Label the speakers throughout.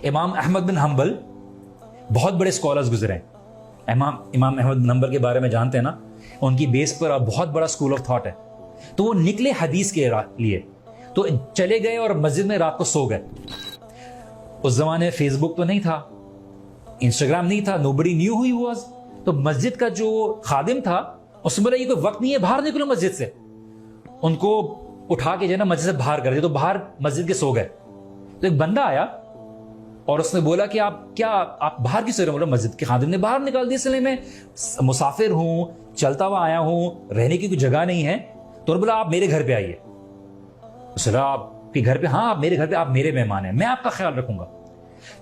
Speaker 1: امام احمد بن حنبل بہت بڑے اسکالرز گزرے ہیں. امام احمد بن حنبل کے بارے میں جانتے ہیں نا, ان کی بیس پر بہت بڑا اسکول آف تھاٹ ہے. تو وہ نکلے حدیث کے لیے, تو چلے گئے اور مسجد میں رات کو سو گئے. اس زمانے فیس بک تو نہیں تھا, انسٹاگرام نہیں تھا, nobody knew who he was. تو مسجد کا جو خادم تھا اس نے بولا یہ کوئی وقت نہیں ہے, باہر نکلو مسجد سے. ان کو اٹھا کے جو ہے نا مسجد سے باہر کر دیا, تو باہر مسجد کے سو گئے. تو ایک بندہ آیا اور اس نے بولا کہ آپ باہر کی سو رہے؟ بولا مسجد کے خادم نے باہر نکال دیا, اس لیے میں مسافر ہوں, چلتا ہوا آیا ہوں, رہنے کی کوئی جگہ نہیں ہے. تو بولا آپ میرے گھر پہ آئیے. اس نے آپ کے گھر پہ؟ ہاں آپ میرے گھر پہ, آپ میرے مہمان ہیں, میں آپ کا خیال رکھوں گا.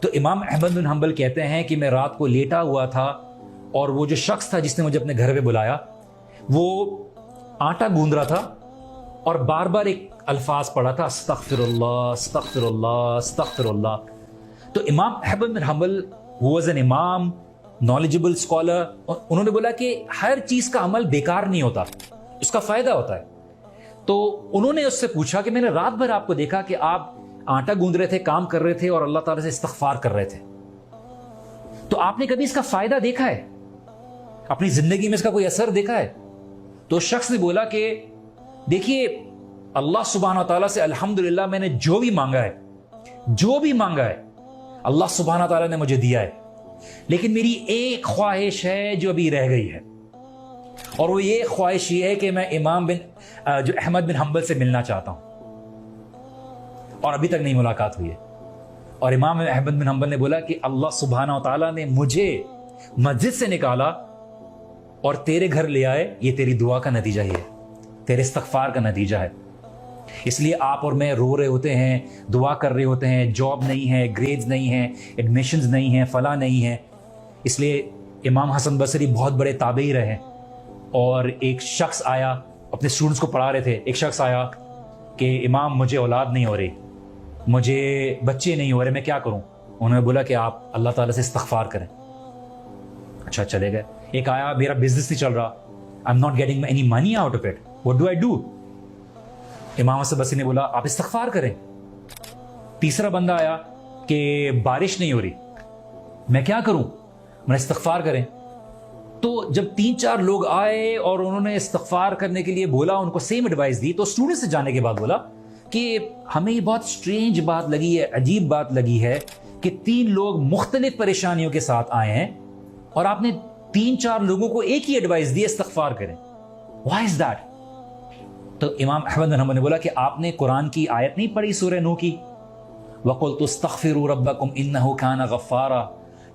Speaker 1: تو امام احمد بن حنبل کہتے ہیں کہ میں رات کو لیٹا ہوا تھا اور وہ جو شخص تھا جس نے مجھے اپنے گھر پہ بلایا وہ آٹا گوندھ رہا تھا اور بار بار ایک الفاظ پڑھا تھا, استغفر اللہ استغفر اللہ استغفر اللہ. تو امام احمد بن حنبل واز این امام, نالجبل اسکالر. انہوں نے بولا کہ ہر چیز کا عمل بیکار نہیں ہوتا, اس کا فائدہ ہوتا ہے. تو انہوں نے اس سے پوچھا کہ میں نے رات بھر آپ کو دیکھا کہ آپ آٹا گوندھ رہے تھے, کام کر رہے تھے اور اللہ تعالیٰ سے استغفار کر رہے تھے, تو آپ نے کبھی اس کا فائدہ دیکھا ہے؟ اپنی زندگی میں اس کا کوئی اثر دیکھا ہے؟ تو شخص نے بولا کہ دیکھیے اللہ سبحانہ تعالیٰ سے الحمدللہ میں نے جو بھی مانگا ہے اللہ سبحانہ تعالیٰ نے مجھے دیا ہے, لیکن میری ایک خواہش ہے جو ابھی رہ گئی ہے, اور وہ یہ خواہش یہ ہے کہ میں جو احمد بن حنبل سے ملنا چاہتا ہوں, اور ابھی تک نہیں ملاقات ہوئی ہے. اور امام احمد بن حنبل نے بولا کہ اللہ سبحانہ تعالیٰ نے مجھے مسجد سے نکالا اور تیرے گھر لے آئے, یہ تیری دعا کا نتیجہ ہی ہے, تیرے استغفار کا نتیجہ ہے. اس لیے آپ اور میں رو رہے ہوتے ہیں, دعا کر رہے ہوتے ہیں, جاب نہیں ہے, گریڈز نہیں ہیں, ایڈمیشنز نہیں ہیں, فلاں نہیں ہے. اس لیے امام حسن بصری بہت بڑے تابعی رہے, اور ایک شخص آیا, اپنے اسٹوڈنٹس کو پڑھا رہے تھے, ایک شخص آیا کہ امام مجھے اولاد نہیں ہو رہی, مجھے بچے نہیں ہو رہے, میں کیا کروں؟ انہوں نے بولا کہ آپ اللہ تعالیٰ سے استغفار کریں. اچھا چلے گئے. ایک آیا, میرا بزنس نہیں چل رہا, I am not getting any money out of it, what do I do? امام حسن بصری نے بولا آپ استغفار کریں. تیسرا بندہ آیا کہ بارش نہیں ہو رہی, میں کیا کروں؟ میں استغفار کریں. تو جب 3-4 لوگ آئے اور انہوں نے استغفار کرنے کے لیے بولا, ان کو سیم ایڈوائس دی, تو اسٹوڈنٹ سے جانے کے بعد بولا کہ ہمیں یہ بہت سٹرینج بات لگی ہے, عجیب بات لگی ہے کہ 3 لوگ مختلف پریشانیوں کے ساتھ آئے ہیں اور آپ نے 3-4 لوگوں کو ایک ہی ایڈوائس دی, استغفار کریں. Why is that؟ تو امام احمد بن حنبل نے بولا کہ آپ نے قرآن کی آیت نہیں پڑھی سورہ نوح کی, وَقُلْتُ اسْتَغْفِرُوا رَبَّكُمْ إِنَّهُ كَانَ غَفَّارًا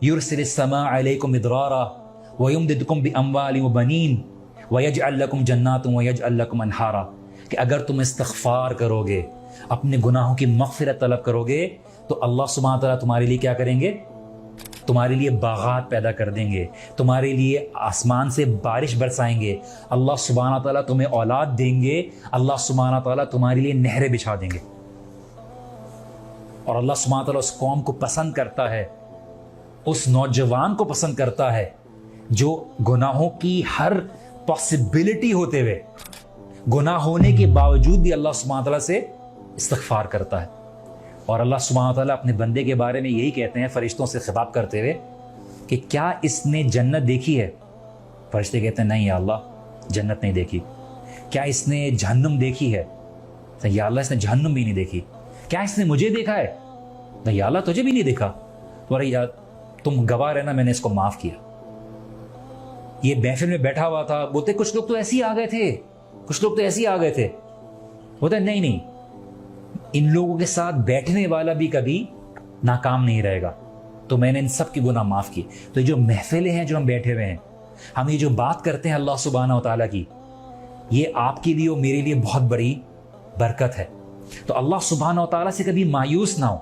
Speaker 1: يُرْسِلِ السَّمَاءَ عَلَيْكُمْ مِدْرَارًا وَيُمْدِدْكُمْ بِأَمْوَالٍ وَبَنِينَ وَيَجْعَلْ لَكُمْ جَنَّاتٍ وَيَجْعَلْ لَكُمْ أَنْهَارًا, کہ اگر تم استغفار کرو گے, اپنے گناہوں کی مغفرت طلب کرو گے, تو اللہ سبحانہ تعالیٰ تمہارے لیے کیا کریں گے؟ تمہارے لیے باغات پیدا کر دیں گے, تمہارے لیے آسمان سے بارش برسائیں گے, اللہ سبحانہ تعالیٰ تمہیں اولاد دیں گے, اللہ سبحانہ تعالیٰ تمہارے لیے نہریں بچھا دیں گے. اور اللہ سبحانہ تعالیٰ اس قوم کو پسند کرتا ہے, اس نوجوان کو پسند کرتا ہے جو گناہوں کی ہر پاسبلٹی ہوتے ہوئے, گناہ ہونے کے باوجود بھی اللہ سبحانہ تعالیٰ سے استغفار کرتا ہے. اور اللہ سبحانہ تعالیٰ اپنے بندے کے بارے میں یہی کہتے ہیں فرشتوں سے خطاب کرتے ہوئے کہ کیا اس نے جنت دیکھی ہے؟ فرشتے کہتے ہیں نہیں یا اللہ جنت نہیں دیکھی. کیا اس نے جہنم دیکھی ہے؟ یا اللہ اس نے جہنم بھی نہیں دیکھی. کیا اس نے مجھے دیکھا ہے؟ نہیں یا اللہ تجھے بھی نہیں دیکھا. تو ارے یار تم گواہ رہنا, میں نے اس کو معاف کیا. یہ محفل میں بیٹھا ہوا تھا, بولتے کچھ لوگ تو ایسے ہی آ گئے تھے, کچھ لوگ تو ایسے ہی آ گئے تھے. بولتے نہیں, ان لوگوں کے ساتھ بیٹھنے والا بھی کبھی ناکام نہیں رہے گا, تو میں نے ان سب کی گناہ معاف کی. تو یہ جو محفلیں ہیں جو ہم بیٹھے ہوئے ہیں, ہم یہ جو بات کرتے ہیں اللہ سبحانہ تعالیٰ کی, یہ آپ کے لیے اور میرے لیے بہت بڑی برکت ہے. تو اللہ سبحانہ تعالیٰ سے کبھی مایوس نہ ہو.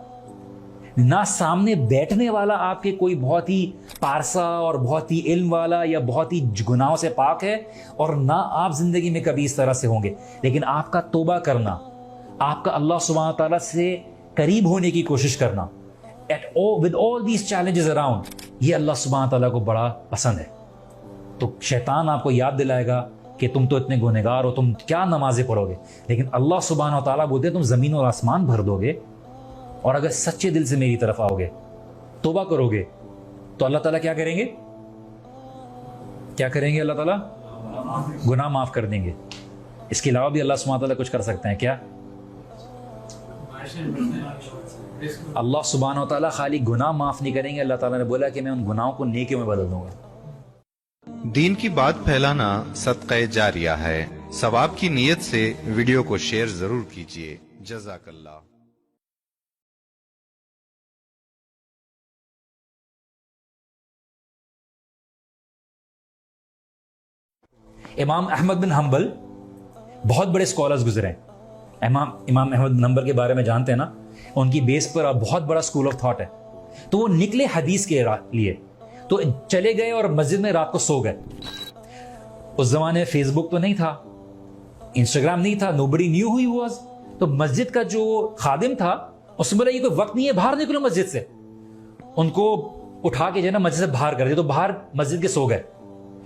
Speaker 1: نہ سامنے بیٹھنے والا آپ کے کوئی بہت ہی پارسا اور بہت ہی علم والا یا بہت ہی گناہوں سے پاک ہے, اور نہ آپ زندگی میں کبھی اس طرح سے ہوں گے, لیکن آپ کا توبہ کرنا, آپ کا اللہ سبحانہ تعالیٰ سے قریب ہونے کی کوشش کرنا with all these challenges around, یہ اللہ سبحانہ تعالیٰ کو بڑا پسند ہے. تو شیطان آپ کو یاد دلائے گا کہ تم تو اتنے گنہگار ہو, تم کیا نمازیں پڑھو گے, لیکن اللہ سبحانہ تعالیٰ بولتے تم زمین اور آسمان بھر دو گے, اور اگر سچے دل سے میری طرف آؤ گے توبہ کرو گے تو اللہ تعالیٰ کیا کریں گے؟ کیا کریں گے؟ اللہ تعالیٰ گناہ معاف کر دیں گے. اس کے علاوہ بھی اللہ سبحانہ تعالیٰ کچھ کر سکتے ہیں کیا؟ اللہ سبحانہ و تعالیٰ خالی گناہ معاف نہیں کریں گے، اللہ تعالیٰ نے بولا کہ میں ان گناہوں کو نیکیوں میں بدل دوں گا.
Speaker 2: دین کی بات پھیلانا صدقہ جاریہ ہے. ثواب کی نیت سے ویڈیو کو شیئر ضرور کیجیے. جزاک اللہ.
Speaker 1: امام احمد بن حنبل بہت بڑے اسکالرز گزرے ہیں. امام احمد بن حنبل کے بارے میں جانتے ہیں نا، ان کی بیس پر بہت بڑا اسکول آف تھاٹ ہے. تو وہ نکلے حدیث کے لیے، تو چلے گئے اور مسجد میں رات کو سو گئے. اس زمانے میں فیس بک تو نہیں تھا، انسٹاگرام نہیں تھا، نوبڈی نیو ہوئی واز. تو مسجد کا جو خادم تھا اس نے بولا یہ کوئی وقت نہیں ہے، باہر نکلو مسجد سے. ان کو اٹھا کے جو ہے نا مسجد سے باہر کر دیا، تو باہر مسجد کے سو گئے.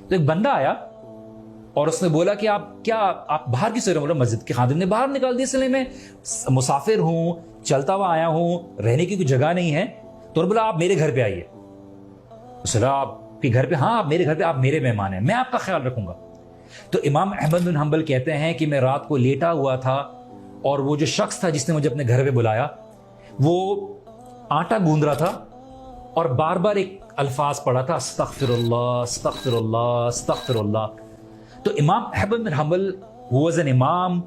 Speaker 1: تو ایک بندہ آیا اور اس نے بولا کہ آپ باہر کی سو رہے؟ بولا مسجد کے خادم نے باہر نکال دیا، سلے میں مسافر ہوں، چلتا ہوا آیا ہوں، رہنے کی کوئی جگہ نہیں ہے. تو بولا آپ میرے گھر پہ آئیے. آپ کے گھر پہ؟ ہاں آپ میرے گھر پہ، آپ میرے مہمان ہیں، میں آپ کا خیال رکھوں گا. تو امام احمد بن حنبل کہتے ہیں کہ میں رات کو لیٹا ہوا تھا اور وہ جو شخص تھا جس نے مجھے اپنے گھر پہ بلایا وہ آٹا گوندھ رہا تھا اور بار بار ایک الفاظ پڑھا تھا، استغفر اللہ استغفر اللہ استغفر اللہ. تو امام احمد بن حنبل واز این امام،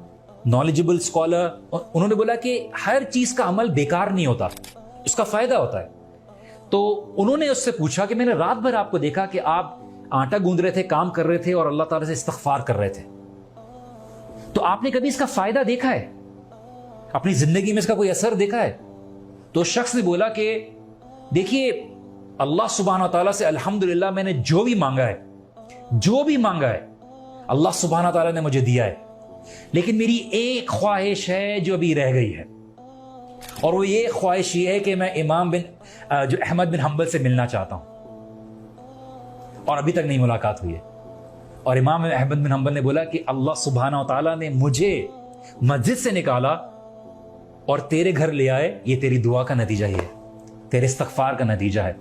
Speaker 1: نالجبل اسکالر. انہوں نے بولا کہ ہر چیز کا عمل بیکار نہیں ہوتا، اس کا فائدہ ہوتا ہے. تو انہوں نے اس سے پوچھا کہ میں نے رات بھر آپ کو دیکھا کہ آپ آٹا گوندھ رہے تھے، کام کر رہے تھے اور اللہ تعالیٰ سے استغفار کر رہے تھے، تو آپ نے کبھی اس کا فائدہ دیکھا ہے؟ اپنی زندگی میں اس کا کوئی اثر دیکھا ہے؟ تو شخص نے بولا کہ دیکھیے اللہ سبحانہ تعالیٰ سے الحمدللہ میں نے جو بھی مانگا ہے اللہ سبحانہ تعالیٰ نے مجھے دیا ہے، لیکن میری ایک خواہش ہے جو ابھی رہ گئی ہے، اور وہ یہ خواہش یہ ہے کہ میں امام احمد بن حنبل سے ملنا چاہتا ہوں، اور ابھی تک نہیں ملاقات ہوئی ہے. اور امام احمد بن حنبل نے بولا کہ اللہ سبحانہ و تعالیٰ نے مجھے مسجد سے نکالا اور تیرے گھر لے آئے، یہ تیری دعا کا نتیجہ ہی ہے، تیرے استغفار کا نتیجہ ہے.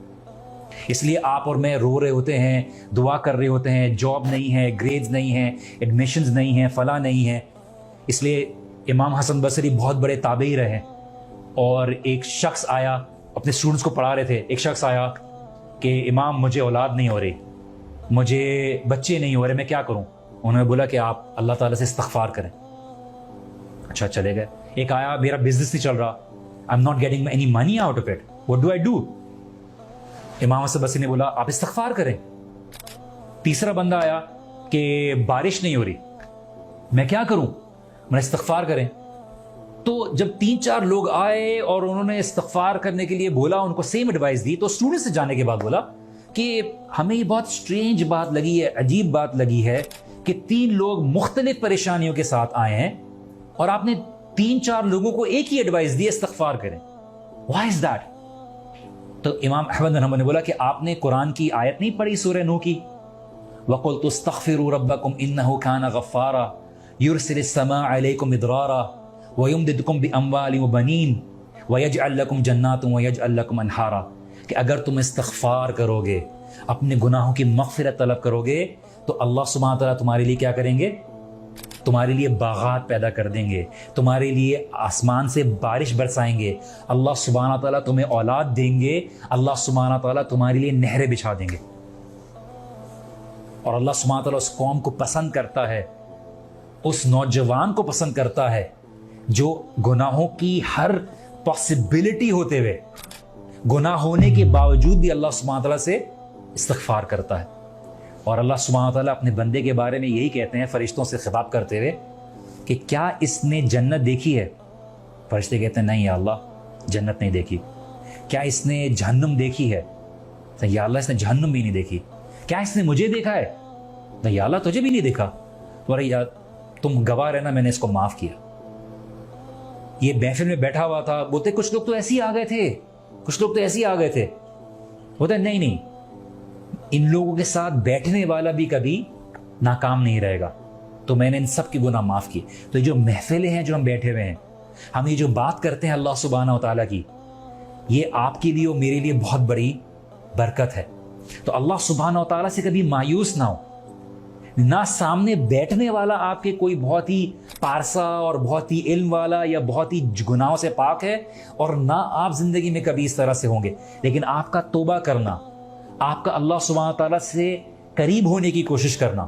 Speaker 1: اس لیے آپ اور میں رو رہے ہوتے ہیں، دعا کر رہے ہوتے ہیں، جاب نہیں ہے، گریڈز نہیں ہیں، ایڈمیشنز نہیں ہیں، فلاں نہیں ہے. اس لیے امام حسن بصری بہت بڑے تابعی رہے، اور ایک شخص آیا، اپنے اسٹوڈنٹس کو پڑھا رہے تھے، ایک شخص آیا کہ امام مجھے اولاد نہیں ہو رہی، مجھے بچے نہیں ہو رہے، میں کیا کروں؟ انہوں نے بولا کہ آپ اللہ تعالیٰ سے استغفار کریں. اچھا چلے گئے. ایک آیا، میرا بزنس نہیں چل رہا، I am not getting any money out of it, what do I do? امام حسن بصری نے بولا آپ استغفار کریں. تیسرا بندہ آیا کہ بارش نہیں ہو رہی، میں کیا کروں؟ میں استغفار کریں. تو جب 3-4 لوگ آئے اور انہوں نے استغفار کرنے کے لیے بولا، ان کو سیم ایڈوائس دی، تو اسٹوڈنٹ سے جانے کے بعد بولا کہ ہمیں یہ بہت اسٹرینج بات لگی ہے، عجیب بات لگی ہے کہ 3 لوگ مختلف پریشانیوں کے ساتھ آئے ہیں اور آپ نے 3-4 لوگوں کو ایک ہی ایڈوائس دی، استغفار کریں. Why is that? تو امام احمد بن حنبل نے بولا کہ آپ نے قرآن کی آیت نہیں پڑھی سورہ نوح کی، وَقُلْتُ اسْتَغْفِرُوا رَبَّكُمْ إِنَّهُ كَانَ غَفَّارًا يُرْسِلِ السَّمَاءَ عَلَيْكُمْ مِدْرَارًا وَيُمْدِدْكُمْ بِأَمْوَالٍ وَبَنِينَ وَيَجْعَلْ لَكُمْ جَنَّاتٍ وَيَجْعَلْ لَكُمْ أَنْهَارًا. کہ اگر تم استغفار کرو گے، اپنے گناہوں کی مغفرت طلب کرو گے، تو اللہ سبحانہ تعالیٰ تمہارے لیے کیا کریں گے؟ تمہارے لیے باغات پیدا کر دیں گے، تمہارے لیے آسمان سے بارش برسائیں گے، اللہ سبحانہ تعالیٰ تمہیں اولاد دیں گے، اللہ سبحانہ تعالیٰ تمہارے لیے نہریں بچھا دیں گے. اور اللہ سبحانہ تعالیٰ اس قوم کو پسند کرتا ہے، اس نوجوان کو پسند کرتا ہے جو گناہوں کی ہر پاسبلٹی ہوتے ہوئے، گناہ ہونے کے باوجود بھی اللہ سبحانہ تعالیٰ سے استغفار کرتا ہے. اور اللہ سبحانہ تعالیٰ اپنے بندے کے بارے میں یہی کہتے ہیں فرشتوں سے خطاب کرتے ہوئے کہ کیا اس نے جنت دیکھی ہے؟ فرشتے کہتے ہیں نہیں یا اللہ جنت نہیں دیکھی. کیا اس نے جہنم دیکھی ہے؟ یا اللہ اس نے جہنم بھی نہیں دیکھی. کیا اس نے مجھے دیکھا ہے؟ یا اللہ تجھے بھی نہیں دیکھا. تم گواہ رہنا میں نے اس کو معاف کیا. یہ محفل میں بیٹھا ہوا تھا، بولتے کچھ لوگ تو ایسے ہی آ گئے تھے، کچھ لوگ تو ایسے ہی آ گئے تھے. بولتے نہیں، ان لوگوں کے ساتھ بیٹھنے والا بھی کبھی ناکام نہیں رہے گا، تو میں نے ان سب کی گناہ معاف کی. تو یہ جو محفلیں ہیں جو ہم بیٹھے ہوئے ہیں، ہم یہ جو بات کرتے ہیں اللہ سبحانہ و تعالیٰ کی، یہ آپ کے لیے اور میرے لیے بہت بڑی برکت ہے. تو اللہ سبحانہ و تعالیٰ سے کبھی مایوس نہ ہو. نہ سامنے بیٹھنے والا آپ کے کوئی بہت ہی پارسا اور بہت ہی علم والا یا بہت ہی گناہوں سے پاک ہے، اور نہ آپ زندگی میں کبھی اس طرح سے ہوں گے، لیکن آپ کا توبہ کرنا، آپ کا اللہ سبحانہ تعالیٰ سے قریب ہونے کی کوشش کرنا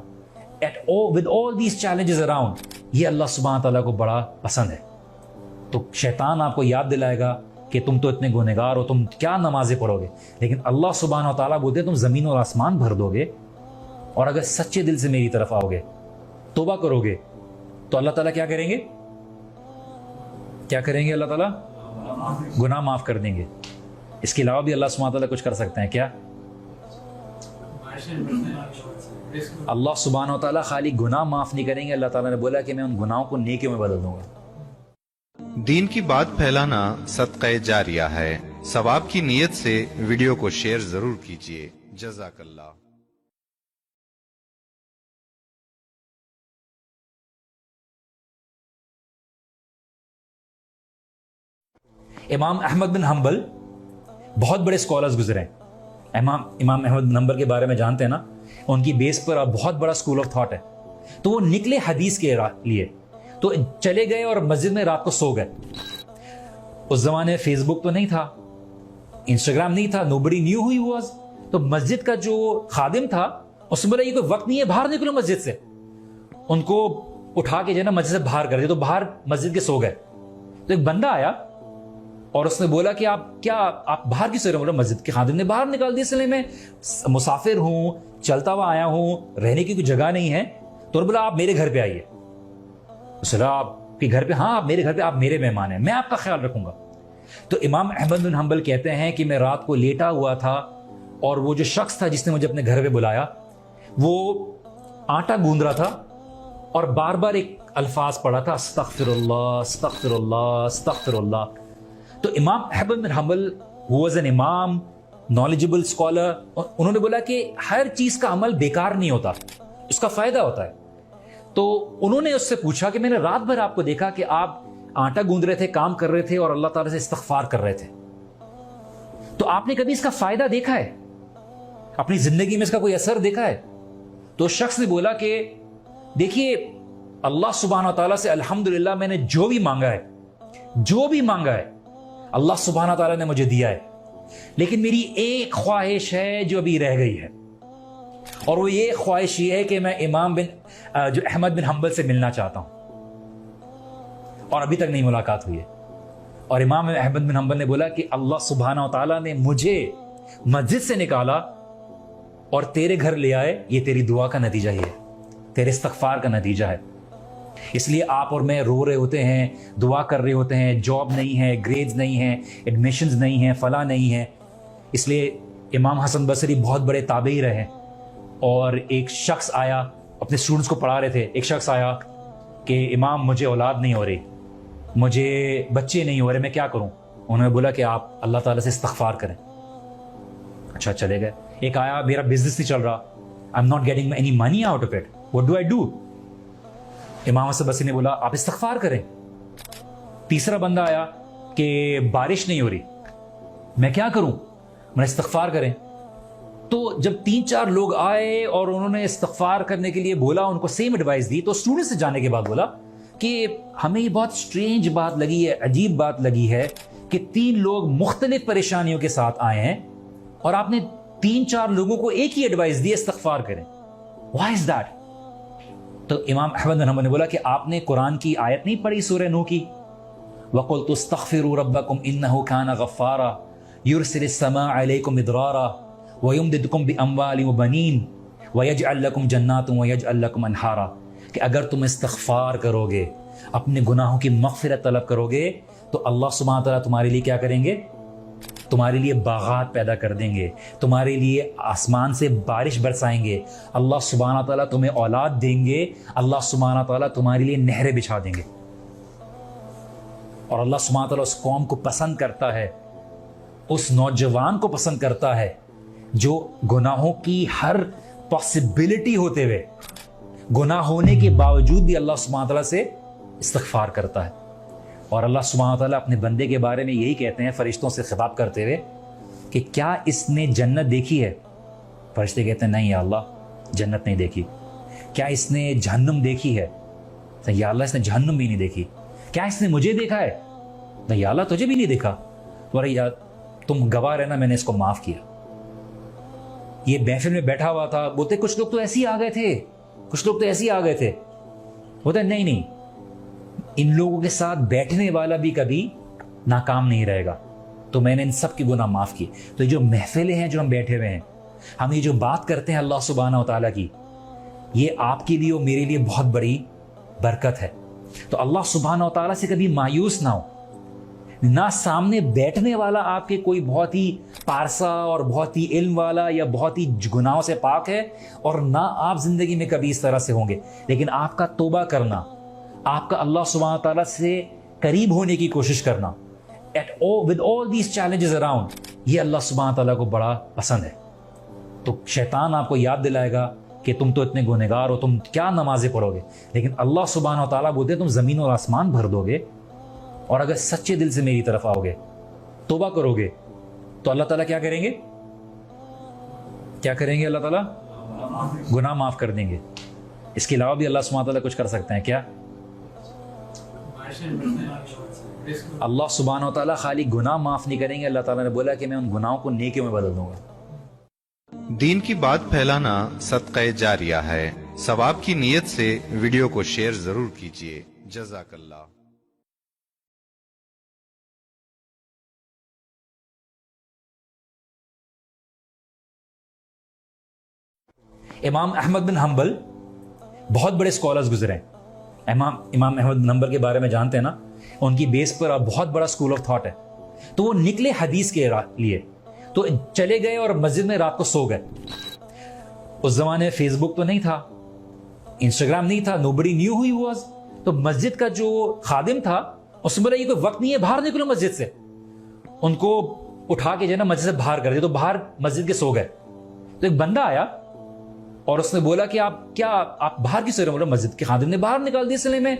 Speaker 1: with all these challenges around، یہ اللہ سبحانہ تعالیٰ کو بڑا پسند ہے. تو شیطان آپ کو یاد دلائے گا کہ تم تو اتنے گنہگار ہو، تم کیا نمازیں پڑھو گے، لیکن اللہ سبحانہ تعالیٰ بولتے ہیں تم زمین اور آسمان بھر دو گے، اور اگر سچے دل سے میری طرف آؤ گے، توبہ کرو گے، تو اللہ تعالیٰ کیا کریں گے؟ کیا کریں گے؟ اللہ تعالیٰ گناہ معاف کر دیں گے. اس کے علاوہ بھی اللہ سبحانہ تعالیٰ کچھ کر سکتے ہیں کیا؟ اللہ سبحانہ و تعالیٰ خالی گناہ معاف نہیں کریں گے، اللہ تعالیٰ نے بولا کہ میں ان گناہوں کو نیکیوں میں بدل دوں گا.
Speaker 2: دین کی بات پھیلانا صدقہ جاریہ ہے. ثواب کی نیت سے ویڈیو کو شیئر ضرور کیجیے. جزاک اللہ.
Speaker 1: امام احمد بن حنبل بہت بڑے اسکالرز گزرے ہیں. امام احمد بن حنبل کے بارے میں جانتے ہیں نا، ان کی بیس پر بہت بڑا اسکول آف تھاٹ ہے. تو وہ نکلے حدیث کے لیے، تو چلے گئے اور مسجد میں رات کو سو گئے. اس زمانے فیس بک تو نہیں تھا، انسٹاگرام نہیں تھا، nobody knew who he was. تو مسجد کا جو خادم تھا اس نے بولا یہ کوئی وقت نہیں ہے، باہر نکلو مسجد سے. ان کو اٹھا کے جو ہے نا مسجد سے باہر کر دیا، تو باہر مسجد کے سو گئے. تو ایک بندہ آیا اور اس نے بولا کہ آپ باہر کیوں سو رہے؟ بولا مسجد کے خادم نے باہر نکال دیا، اس لیے میں مسافر ہوں، چلتا ہوا آیا ہوں، رہنے کی کوئی جگہ نہیں ہے. تو بولا آپ میرے گھر پہ آئیے. آپ کے گھر پہ؟ ہاں آپ میرے گھر پہ، آپ میرے مہمان ہیں، میں آپ کا خیال رکھوں گا. تو امام احمد بن حنبل کہتے ہیں کہ میں رات کو لیٹا ہوا تھا، اور وہ جو شخص تھا جس نے مجھے اپنے گھر پہ بلایا وہ آٹا گوندھ رہا تھا اور بار بار ایک الفاظ پڑھا تھا، استغفر اللہ استغفر اللہ استغفر اللہ. تو امام احمد بن حنبل who was an امام، knowledgeable scholar، انہوں نے بولا کہ ہر چیز کا عمل بیکار نہیں ہوتا، اس کا فائدہ ہوتا ہے. تو انہوں نے اس سے پوچھا کہ میں نے رات بھر آپ کو دیکھا کہ آپ آٹا گوندھ رہے تھے، کام کر رہے تھے اور اللہ تعالیٰ سے استغفار کر رہے تھے، تو آپ نے کبھی اس کا فائدہ دیکھا ہے؟ اپنی زندگی میں اس کا کوئی اثر دیکھا ہے؟ تو شخص نے بولا کہ دیکھیے اللہ سبحانہ و تعالیٰ سے الحمدللہ میں نے جو بھی مانگا ہے اللہ سبحانہ تعالیٰ نے مجھے دیا ہے، لیکن میری ایک خواہش ہے جو ابھی رہ گئی ہے، اور وہ یہ خواہش یہ ہے کہ میں جو احمد بن حنبل سے ملنا چاہتا ہوں، اور ابھی تک نہیں ملاقات ہوئی ہے. اور امام احمد بن حنبل نے بولا کہ اللہ سبحانہ تعالیٰ نے مجھے مسجد سے نکالا اور تیرے گھر لے آئے، یہ تیری دعا کا نتیجہ ہی ہے، تیرے استغفار کا نتیجہ ہے. اس لیے آپ اور میں رو رہے ہوتے ہیں، دعا کر رہے ہوتے ہیں، جاب نہیں ہے، گریڈز نہیں ہیں، ایڈمیشنز نہیں ہیں، فلاں نہیں ہے. اس لیے امام حسن بصری بہت بڑے تابعی رہے، اور ایک شخص آیا، اپنے اسٹوڈنٹس کو پڑھا رہے تھے، ایک شخص آیا کہ امام مجھے اولاد نہیں ہو رہی، مجھے بچے نہیں ہو رہے، میں کیا کروں؟ انہوں نے بولا کہ آپ اللہ تعالیٰ سے استغفار کریں. اچھا چلے گئے. ایک آیا، میرا بزنس نہیں چل رہا، I am not getting any money out of it, what do I do? امام حسن بصری نے بولا آپ استغفار کریں. تیسرا بندہ آیا کہ بارش نہیں ہو رہی، میں کیا کروں؟ میں استغفار کریں. تو جب 3-4 لوگ آئے اور انہوں نے استغفار کرنے کے لیے بولا، ان کو سیم ایڈوائس دی، تو اسٹوڈنٹ سے جانے کے بعد بولا کہ ہمیں یہ بہت اسٹرینج بات لگی ہے، عجیب بات لگی ہے کہ 3 لوگ مختلف پریشانیوں کے ساتھ آئے ہیں اور آپ نے 3-4 لوگوں کو ایک ہی ایڈوائس دی، استغفار کریں. Why is that? تو امام احمد بن حنبل نے بولا کہ آپ نے قرآن کی آیت نہیں پڑھی سورہ نوح کی، وَقُلْتُ اسْتَغْفِرُوا رَبَّكُمْ إِنَّهُ كَانَ غَفَّارًا يُرْسِلِ السَّمَاءَ عَلَيْكُمْ مِدْرَارًا وَيُمْدِدْكُمْ بِأَمْوَالٍ وَبَنِينَ وَيَجْعَلْ لَكُمْ جَنَّاتٍ وَيَجْعَلْ لَكُمْ أَنْهَارًا، کہ اگر تم استغفار کرو گے، اپنے گناہوں کی مغفرت طلب کرو گے، تو اللہ سبحانہ تعالیٰ تمہارے لیے کیا کریں گے؟ تمہارے لیے باغات پیدا کر دیں گے، تمہارے لیے آسمان سے بارش برسائیں گے، اللہ سبحانہ تعالیٰ تمہیں اولاد دیں گے، اللہ سبحانہ تعالیٰ تمہارے لیے نہریں بچھا دیں گے. اور اللہ سبحانہ تعالیٰ اس قوم کو پسند کرتا ہے، اس نوجوان کو پسند کرتا ہے جو گناہوں کی ہر پاسبلٹی ہوتے ہوئے، گناہ ہونے کے باوجود بھی اللہ سبحانہ تعالیٰ سے استغفار کرتا ہے. اور اللہ سبحانہ وتعالیٰ اپنے بندے کے بارے میں یہی کہتے ہیں فرشتوں سے خطاب کرتے ہوئے کہ کیا اس نے جنت دیکھی ہے؟ فرشتے کہتے ہیں نہیں یا اللہ جنت نہیں دیکھی۔ کیا اس نے جہنم دیکھی ہے؟ یا اللہ اس نے جہنم بھی نہیں دیکھی۔ کیا اس نے مجھے دیکھا ہے؟ نہیں یا اللہ تجھے بھی نہیں دیکھا۔ تو یا تم گواہ رہنا میں نے اس کو معاف کیا۔ یہ محفل میں بیٹھا ہوا تھا، بولتے کچھ لوگ تو ایسے ہی آ گئے تھے، کچھ لوگ تو ایسے ہی آ گئے تھے۔ بولتے نہیں، ان لوگوں کے ساتھ بیٹھنے والا بھی کبھی ناکام نہیں رہے گا، تو میں نے ان سب کے گناہ معاف کیے۔ تو یہ جو محفلیں ہیں جو ہم بیٹھے ہوئے ہیں، ہم یہ جو بات کرتے ہیں اللہ سبحانہ و تعالیٰ کی، یہ آپ کے لیے اور میرے لیے بہت بڑی برکت ہے۔ تو اللہ سبحانہ و تعالیٰ سے کبھی مایوس نہ ہو۔ نہ سامنے بیٹھنے والا آپ کے کوئی بہت ہی پارسا اور بہت ہی علم والا یا بہت ہی گناہوں سے پاک ہے، اور نہ آپ زندگی میں کبھی اس طرح سے ہوں گے، لیکن آپ کا توبہ کرنا، آپ کا اللہ سبحانہ و تعالیٰ سے قریب ہونے کی کوشش کرنا with all these challenges around، یہ اللہ سبحانہ و تعالیٰ کو بڑا پسند ہے۔ تو شیطان آپ کو یاد دلائے گا کہ تم تو اتنے گنہگار ہو، تم کیا نمازیں پڑھو گے، لیکن اللہ سبحانہ و تعالیٰ بولتے ہیں تم زمین اور آسمان بھر دو گے، اور اگر سچے دل سے میری طرف آؤ گے، توبہ کرو گے، تو اللہ تعالیٰ کیا کریں گے؟ کیا کریں گے؟ اللہ تعالیٰ گناہ معاف کر دیں گے۔ اس کے علاوہ بھی اللہ سبحانہ و تعالیٰ کچھ کر سکتے ہیں کیا؟ اللہ سبحانہ و تعالیٰ خالی گناہ معاف نہیں کریں گے، اللہ تعالیٰ نے بولا کہ میں ان گناہوں کو نیکیوں میں بدل دوں گا۔
Speaker 2: دین کی بات پھیلانا صدقہ جاریہ ہے، ثواب کی نیت سے ویڈیو کو شیئر ضرور کیجیے۔ جزاک اللہ۔
Speaker 1: امام احمد بن حنبل بہت بڑے اسکالرز گزرے ہیں۔ امام احمد بن حنبل کے بارے میں جانتے ہیں نا، ان کی بیس پر بہت بڑا اسکول آف تھاٹ ہے۔ تو وہ نکلے حدیث کے لیے، تو چلے گئے اور مسجد میں رات کو سو گئے۔ اس زمانے میں فیس بک تو نہیں تھا، انسٹاگرام نہیں تھا، nobody knew who he was۔ تو مسجد کا جو خادم تھا اس نے بولا یہ کوئی وقت نہیں ہے، باہر نکلو مسجد سے۔ ان کو اٹھا کے جو ہے نا مسجد سے باہر کر دیا، تو باہر مسجد کے سو گئے۔ تو ایک بندہ آیا اور اس نے بولا کہ آپ باہر کی سو رہے؟ بولا مسجد کے خادم نے باہر نکال دیا، اس لیے میں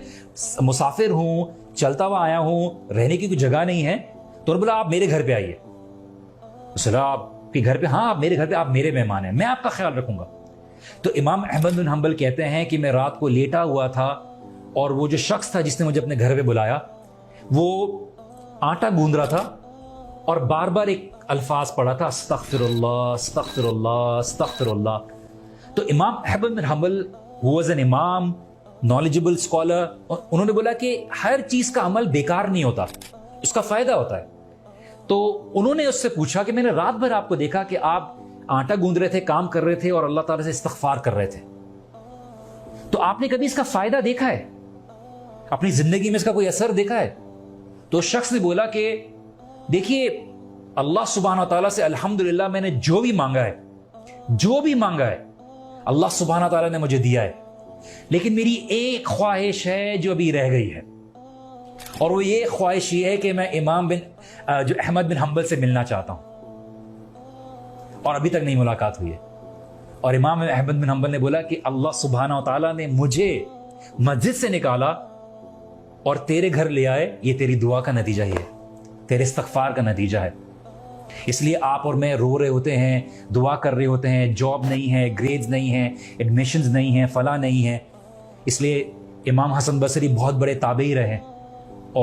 Speaker 1: مسافر ہوں، چلتا ہوا آیا ہوں، رہنے کی کوئی جگہ نہیں ہے۔ تو بولا آپ میرے گھر پہ آئیے۔ اس نے آپ کے گھر پہ؟ ہاں آپ میرے گھر پہ، آپ میرے مہمان ہیں، میں آپ کا خیال رکھوں گا۔ تو امام احمد بن حنبل کہتے ہیں کہ میں رات کو لیٹا ہوا تھا، اور وہ جو شخص تھا جس نے مجھے اپنے گھر پہ بلایا، وہ آٹا گوندھ رہا تھا اور بار بار ایک الفاظ پڑھا تھا، استغفر اللہ استغفر اللہ استغفر اللہ۔ تو امام احمد بن حنبل who was an امام، knowledgeable scholar، انہوں نے بولا کہ ہر چیز کا عمل بیکار نہیں ہوتا، اس کا فائدہ ہوتا ہے۔ تو انہوں نے اس سے پوچھا کہ میں نے رات بھر آپ کو دیکھا کہ آپ آٹا گوندھ رہے تھے، کام کر رہے تھے اور اللہ تعالیٰ سے استغفار کر رہے تھے، تو آپ نے کبھی اس کا فائدہ دیکھا ہے؟ اپنی زندگی میں اس کا کوئی اثر دیکھا ہے؟ تو اس شخص نے بولا کہ دیکھیے اللہ سبحانہ و تعالیٰ سے الحمدللہ میں نے جو بھی مانگا ہے اللہ سبحانہ تعالیٰ نے مجھے دیا ہے، لیکن میری ایک خواہش ہے جو ابھی رہ گئی ہے، اور وہ یہ خواہش یہ ہے کہ میں جو احمد بن حنبل سے ملنا چاہتا ہوں، اور ابھی تک نہیں ملاقات ہوئی ہے۔ اور امام احمد بن حنبل نے بولا کہ اللہ سبحانہ و تعالیٰ نے مجھے مسجد سے نکالا اور تیرے گھر لے آئے، یہ تیری دعا کا نتیجہ ہی ہے، تیرے استغفار کا نتیجہ ہے۔ اس لیے آپ اور میں رو رہے ہوتے ہیں، دعا کر رہے ہوتے ہیں، جاب نہیں ہے، گریڈز نہیں ہیں، ایڈمیشنز نہیں ہیں، فلاں نہیں ہے۔ اس لیے امام حسن بصری بہت بڑے تابعی رہے،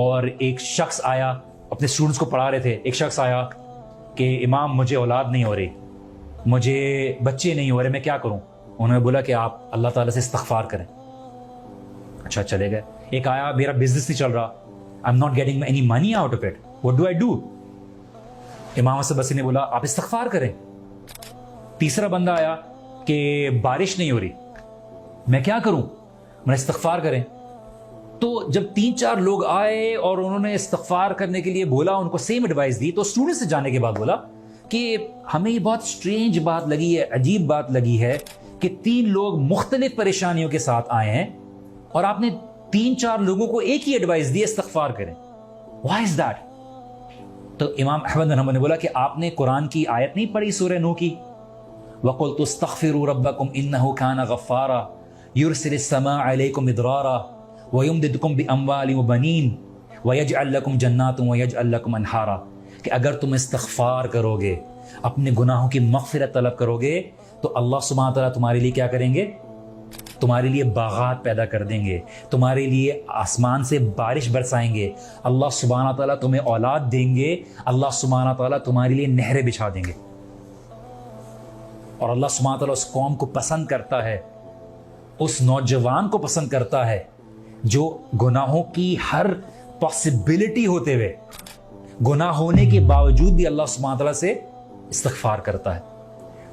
Speaker 1: اور ایک شخص آیا، اپنے اسٹوڈنٹس کو پڑھا رہے تھے، ایک شخص آیا کہ امام مجھے اولاد نہیں ہو رہی، مجھے بچے نہیں ہو رہے، میں کیا کروں؟ انہوں نے بولا کہ آپ اللہ تعالیٰ سے استغفار کریں۔ اچھا چلے گئے۔ ایک آیا میرا بزنس نہیں چل رہا، I am not getting any money out of it, what do I do? امام حسن بصری نے بولا آپ استغفار کریں۔ تیسرا بندہ آیا کہ بارش نہیں ہو رہی، میں کیا کروں؟ میں استغفار کریں۔ تو جب 3-4 لوگ آئے اور انہوں نے استغفار کرنے کے لیے بولا، ان کو سیم ایڈوائس دی، تو اسٹوڈنٹ سے جانے کے بعد بولا کہ ہمیں یہ بہت اسٹرینج بات لگی ہے، عجیب بات لگی ہے کہ 3 لوگ مختلف پریشانیوں کے ساتھ آئے ہیں اور آپ نے 3-4 لوگوں کو ایک ہی ایڈوائس دی، استغفار کریں۔ Why is that? تو امام احمد بن حنبل نے بولا کہ آپ نے قرآن کی آیت نہیں پڑھی سورہ نوح کی، وَقُلْتُ اسْتَغْفِرُوا رَبَّكُمْ إِنَّهُ كَانَ غَفَّارًا يُرْسِلِ السَّمَاءَ عَلَيْكُمْ مِدْرَارًا وَيُمْدِدْكُمْ بِأَمْوَالٍ وَبَنِينَ وَيَجْعَلْ لَكُمْ جَنَّاتٌ وَيَجْعَلْ لَكُمْ أَنْهَارًا کہ اگر تم استغفار کرو گے، اپنے گناہوں کی مغفرت طلب کرو گے، تو اللہ سبحانہ تعالیٰ تمہارے لیے کیا کریں گے؟ تمہارے لیے باغات پیدا کر دیں گے، تمہارے لیے آسمان سے بارش برسائیں گے، اللہ سبحانہ تعالیٰ تمہیں اولاد دیں گے، اللہ سبحانہ تعالیٰ تمہارے لیے نہریں بچھا دیں گے۔ اور اللہ سبحانہ تعالیٰ اس قوم کو پسند کرتا ہے، اس نوجوان کو پسند کرتا ہے جو گناہوں کی ہر پاسبلٹی ہوتے ہوئے، گناہ ہونے کے باوجود بھی اللہ سبحانہ تعالیٰ سے استغفار کرتا ہے۔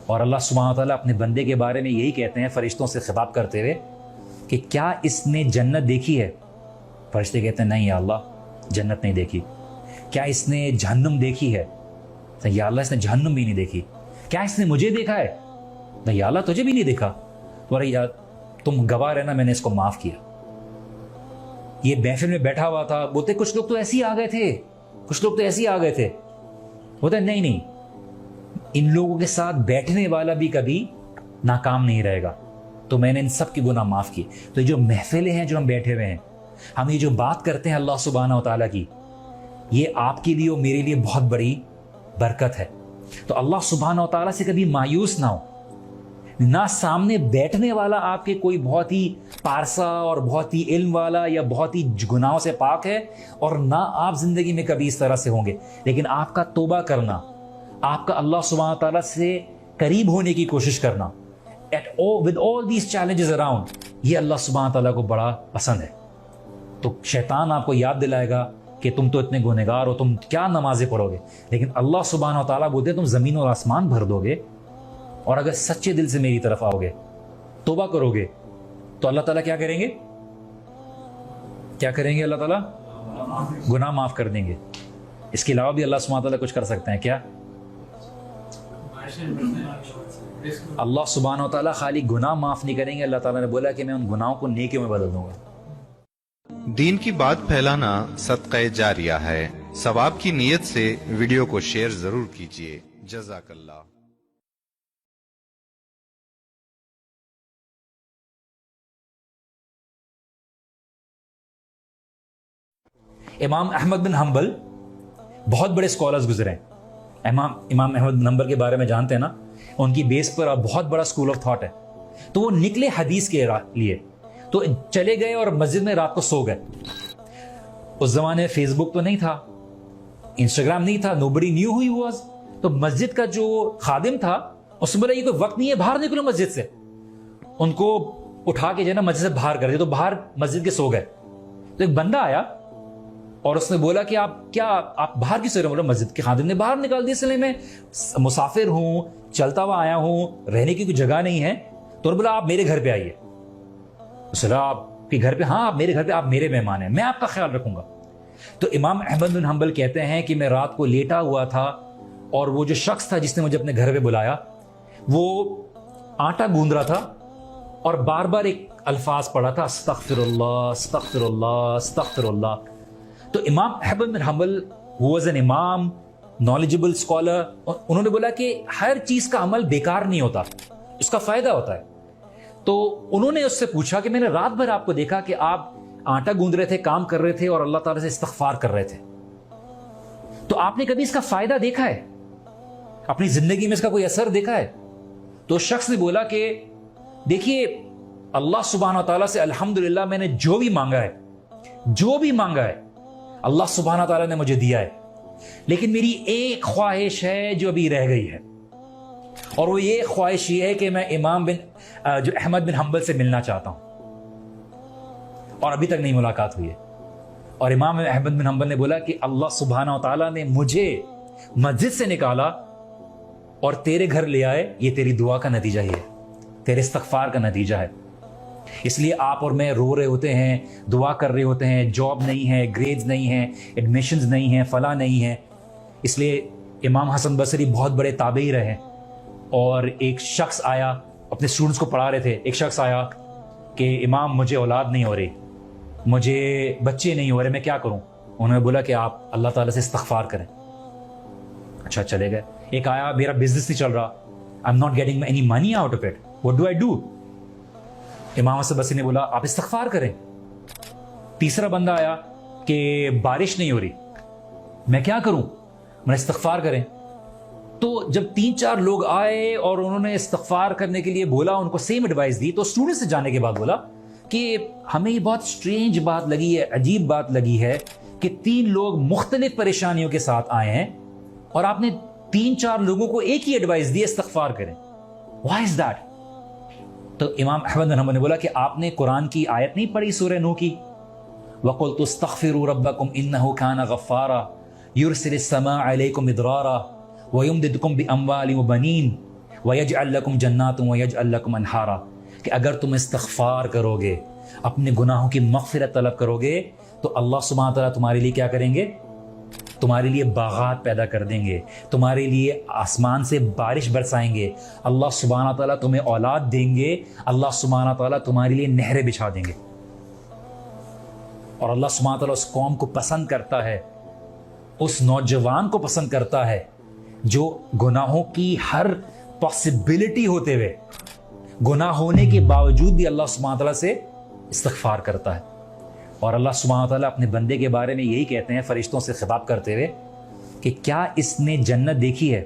Speaker 1: اور اللہ سبحانہ تعالیٰ اپنے بندے کے بارے میں یہی کہتے ہیں فرشتوں سے خطاب کرتے ہوئے کہ کیا اس نے جنت دیکھی ہے؟ فرشتے کہتے ہیں نہیں یا اللہ، جنت نہیں دیکھی۔ کیا اس نے جہنم دیکھی ہے؟ یا اللہ، اس نے جہنم بھی نہیں دیکھی۔ کیا اس نے مجھے دیکھا ہے؟ نہیں یا اللہ، تجھے بھی نہیں دیکھا۔ تو ارے یار، تم گواہ رہنا، میں نے اس کو معاف کیا۔ یہ محفل میں بیٹھا ہوا تھا، بولتے کچھ لوگ تو ایسے ہی آ گئے تھے، کچھ لوگ تو ایسے ہی آ گئے تھے۔ بولتے نہیں نہیں، ان لوگوں کے ساتھ بیٹھنے والا بھی کبھی ناکام نہیں رہے گا، تو میں نے ان سب کے گناہ معاف کیے۔ تو یہ جو محفلیں ہیں جو ہم بیٹھے ہوئے ہیں، ہم یہ جو بات کرتے ہیں اللہ سبحانہ و تعالیٰ کی، یہ آپ کے لیے اور میرے لیے بہت بڑی برکت ہے۔ تو اللہ سبحانہ و تعالیٰ سے کبھی مایوس نہ ہو۔ نہ سامنے بیٹھنے والا آپ کے کوئی بہت ہی پارسا اور بہت ہی علم والا یا بہت ہی گناہوں سے پاک ہے، اور نہ آپ زندگی میں کبھی اس طرح سے ہوں گے، لیکن آپ کا توبہ کرنا، آپ کا اللہ سبحانہ تعالیٰ سے قریب ہونے کی کوشش کرنا with all these challenges around، یہ اللہ سبحانہ تعالیٰ کو بڑا پسند ہے۔ تو شیطان آپ کو یاد دلائے گا کہ تم تو اتنے گنہگار ہو، تم کیا نمازیں پڑھو گے، لیکن اللہ سبحانہ تعالیٰ بولتے ہیں تم زمین اور آسمان بھر دو گے، اور اگر سچے دل سے میری طرف آؤ گے، توبہ کرو گے، تو اللہ تعالیٰ کیا کریں گے؟ کیا کریں گے؟ اللہ تعالیٰ گناہ معاف کر دیں گے۔ اس کے علاوہ بھی اللہ سبحانہ تعالیٰ کچھ کر سکتے ہیں کیا؟ اللہ سبحانہ و تعالیٰ خالی گناہ معاف نہیں کریں گے، اللہ تعالیٰ نے بولا کہ میں ان گناہوں کو نیکیوں میں بدل دوں گا۔
Speaker 2: دین کی بات پھیلانا صدقہ جاریہ ہے، ثواب کی نیت سے ویڈیو کو شیئر ضرور کیجیے۔ جزاک اللہ۔
Speaker 1: امام احمد بن حنبل بہت بڑے اسکالرز گزرے ہیں۔ امام احمد بن حنبل کے بارے میں جانتے ہیں نا، ان کی بیس پر بہت بڑا اسکول آف تھاٹ ہے۔ تو وہ نکلے حدیث کے لیے، تو چلے گئے اور مسجد میں رات کو سو گئے۔ اس زمانے میں فیس بک تو نہیں تھا، انسٹاگرام نہیں تھا، nobody knew who he was۔ تو مسجد کا جو خادم تھا اس نے بولا یہ کوئی وقت نہیں ہے، باہر نکلو مسجد سے۔ ان کو اٹھا کے جو ہے نا مسجد سے باہر کر دیا، تو باہر مسجد کے سو گئے۔ تو ایک بندہ آیا اور اس نے بولا کہ آپ باہر کی سو رہے؟ بولا مسجد کے خادم نے باہر نکال دیا، سلے میں مسافر ہوں، چلتا ہوا آیا ہوں، رہنے کی کوئی جگہ نہیں ہے۔ تو بولا آپ میرے گھر پہ آئیے۔ آپ کے گھر پہ؟ ہاں، آپ میرے گھر پہ، آپ میرے مہمان ہیں، میں آپ کا خیال رکھوں گا۔ تو امام احمد بن حنبل کہتے ہیں کہ میں رات کو لیٹا ہوا تھا، اور وہ جو شخص تھا جس نے مجھے اپنے گھر پہ بلایا، وہ آٹا گوندھ رہا تھا اور بار بار ایک الفاظ پڑھا تھا، استغفر اللہ استغفر اللہ استغفر اللہ۔ تو امام احمد بن حنبل was an امام، knowledgeable scholar، انہوں نے بولا کہ ہر چیز کا عمل بیکار نہیں ہوتا، اس کا فائدہ ہوتا ہے۔ تو انہوں نے اس سے پوچھا کہ میں نے رات بھر آپ کو دیکھا کہ آپ آٹا گوندھ رہے تھے، کام کر رہے تھے اور اللہ تعالیٰ سے استغفار کر رہے تھے، تو آپ نے کبھی اس کا فائدہ دیکھا ہے؟ اپنی زندگی میں اس کا کوئی اثر دیکھا ہے؟ تو شخص نے بولا کہ دیکھیے، اللہ سبحانہ تعالیٰ سے الحمدللہ میں نے جو بھی مانگا ہے اللہ سبحانہ تعالیٰ نے مجھے دیا ہے، لیکن میری ایک خواہش ہے جو ابھی رہ گئی ہے، اور وہ یہ خواہش یہ ہے کہ میں امام احمد بن حنبل سے ملنا چاہتا ہوں، اور ابھی تک نہیں ملاقات ہوئی ہے۔ اور امام احمد بن حنبل نے بولا کہ اللہ سبحانہ تعالیٰ نے مجھے مسجد سے نکالا اور تیرے گھر لے آئے، یہ تیری دعا کا نتیجہ ہی ہے، تیرے استغفار کا نتیجہ ہے۔ اس لیے آپ اور میں رو رہے ہوتے ہیں، دعا کر رہے ہوتے ہیں، جاب نہیں ہے، گریڈز نہیں ہیں، ایڈمیشنز نہیں ہیں، فلاں نہیں ہے۔ اس لیے امام حسن بصری بہت بڑے تابعی رہے، اور ایک شخص آیا، اپنے اسٹوڈنٹس کو پڑھا رہے تھے، ایک شخص آیا کہ امام مجھے اولاد نہیں ہو رہی، مجھے بچے نہیں ہو رہے، میں کیا کروں؟ انہوں نے بولا کہ آپ اللہ تعالیٰ سے استغفار کریں۔ اچھا، چلے گئے۔ ایک آیا، میرا بزنس نہیں چل رہا، I'm not getting any money out of it, what do I do؟ امام حسن بصری نے بولا آپ استغفار کریں۔ تیسرا بندہ آیا، کہ بارش نہیں ہو رہی, میں کیا کروں, میں استغفار کریں. تو جب 3-4 لوگ آئے اور انہوں نے استغفار کرنے کے لیے بولا, ان کو سیم ایڈوائس دی, تو اسٹوڈنٹ سے جانے کے بعد بولا کہ ہمیں یہ بہت اسٹرینج بات لگی ہے, عجیب بات لگی ہے کہ 3 لوگ مختلف پریشانیوں کے ساتھ آئے ہیں اور آپ نے 3-4 لوگوں کو ایک ہی ایڈوائس دی, استغفار کریں. Why is that? تو امام احمد بن حنبل نے بولا کہ آپ نے قرآن کی آیت نہیں پڑھی سورہ نوح کی, وَقُلْتُ اسْتَغْفِرُوا رَبَّكُمْ إِنَّهُ كَانَ غَفَّارًا يُرْسِلِ السَّمَاءَ عَلَيْكُمْ مِدْرَارًا وَيُمْدِدْكُمْ بِأَمْوَالٍ وَبَنِينَ وَيَجْعَلْ لَكُمْ جَنَّاتٍ وَيَجْعَلْ لَكُمْ أَنْهَارًا, کہ اگر تم استغفار کرو گے, اپنے گناہوں کی مغفرت طلب کرو گے, تو اللہ سبحانہ تعالیٰ تمہارے لیے کیا کریں گے, تمہارے لیے باغات پیدا کر دیں گے, تمہارے لیے آسمان سے بارش برسائیں گے, اللہ سبحانہ تعالیٰ تمہیں اولاد دیں گے, اللہ سبحانہ تعالیٰ تمہارے لیے نہریں بچھا دیں گے. اور اللہ سبحانہ تعالیٰ اس قوم کو پسند کرتا ہے, اس نوجوان کو پسند کرتا ہے جو گناہوں کی ہر پاسبلٹی ہوتے ہوئے, گناہ ہونے کے باوجود بھی اللہ سبحانہ تعالیٰ سے استغفار کرتا ہے. اور اللہ سبحانہ تعالیٰ اپنے بندے کے بارے میں یہی کہتے ہیں فرشتوں سے خطاب کرتے ہوئے کہ کیا اس نے جنت دیکھی ہے؟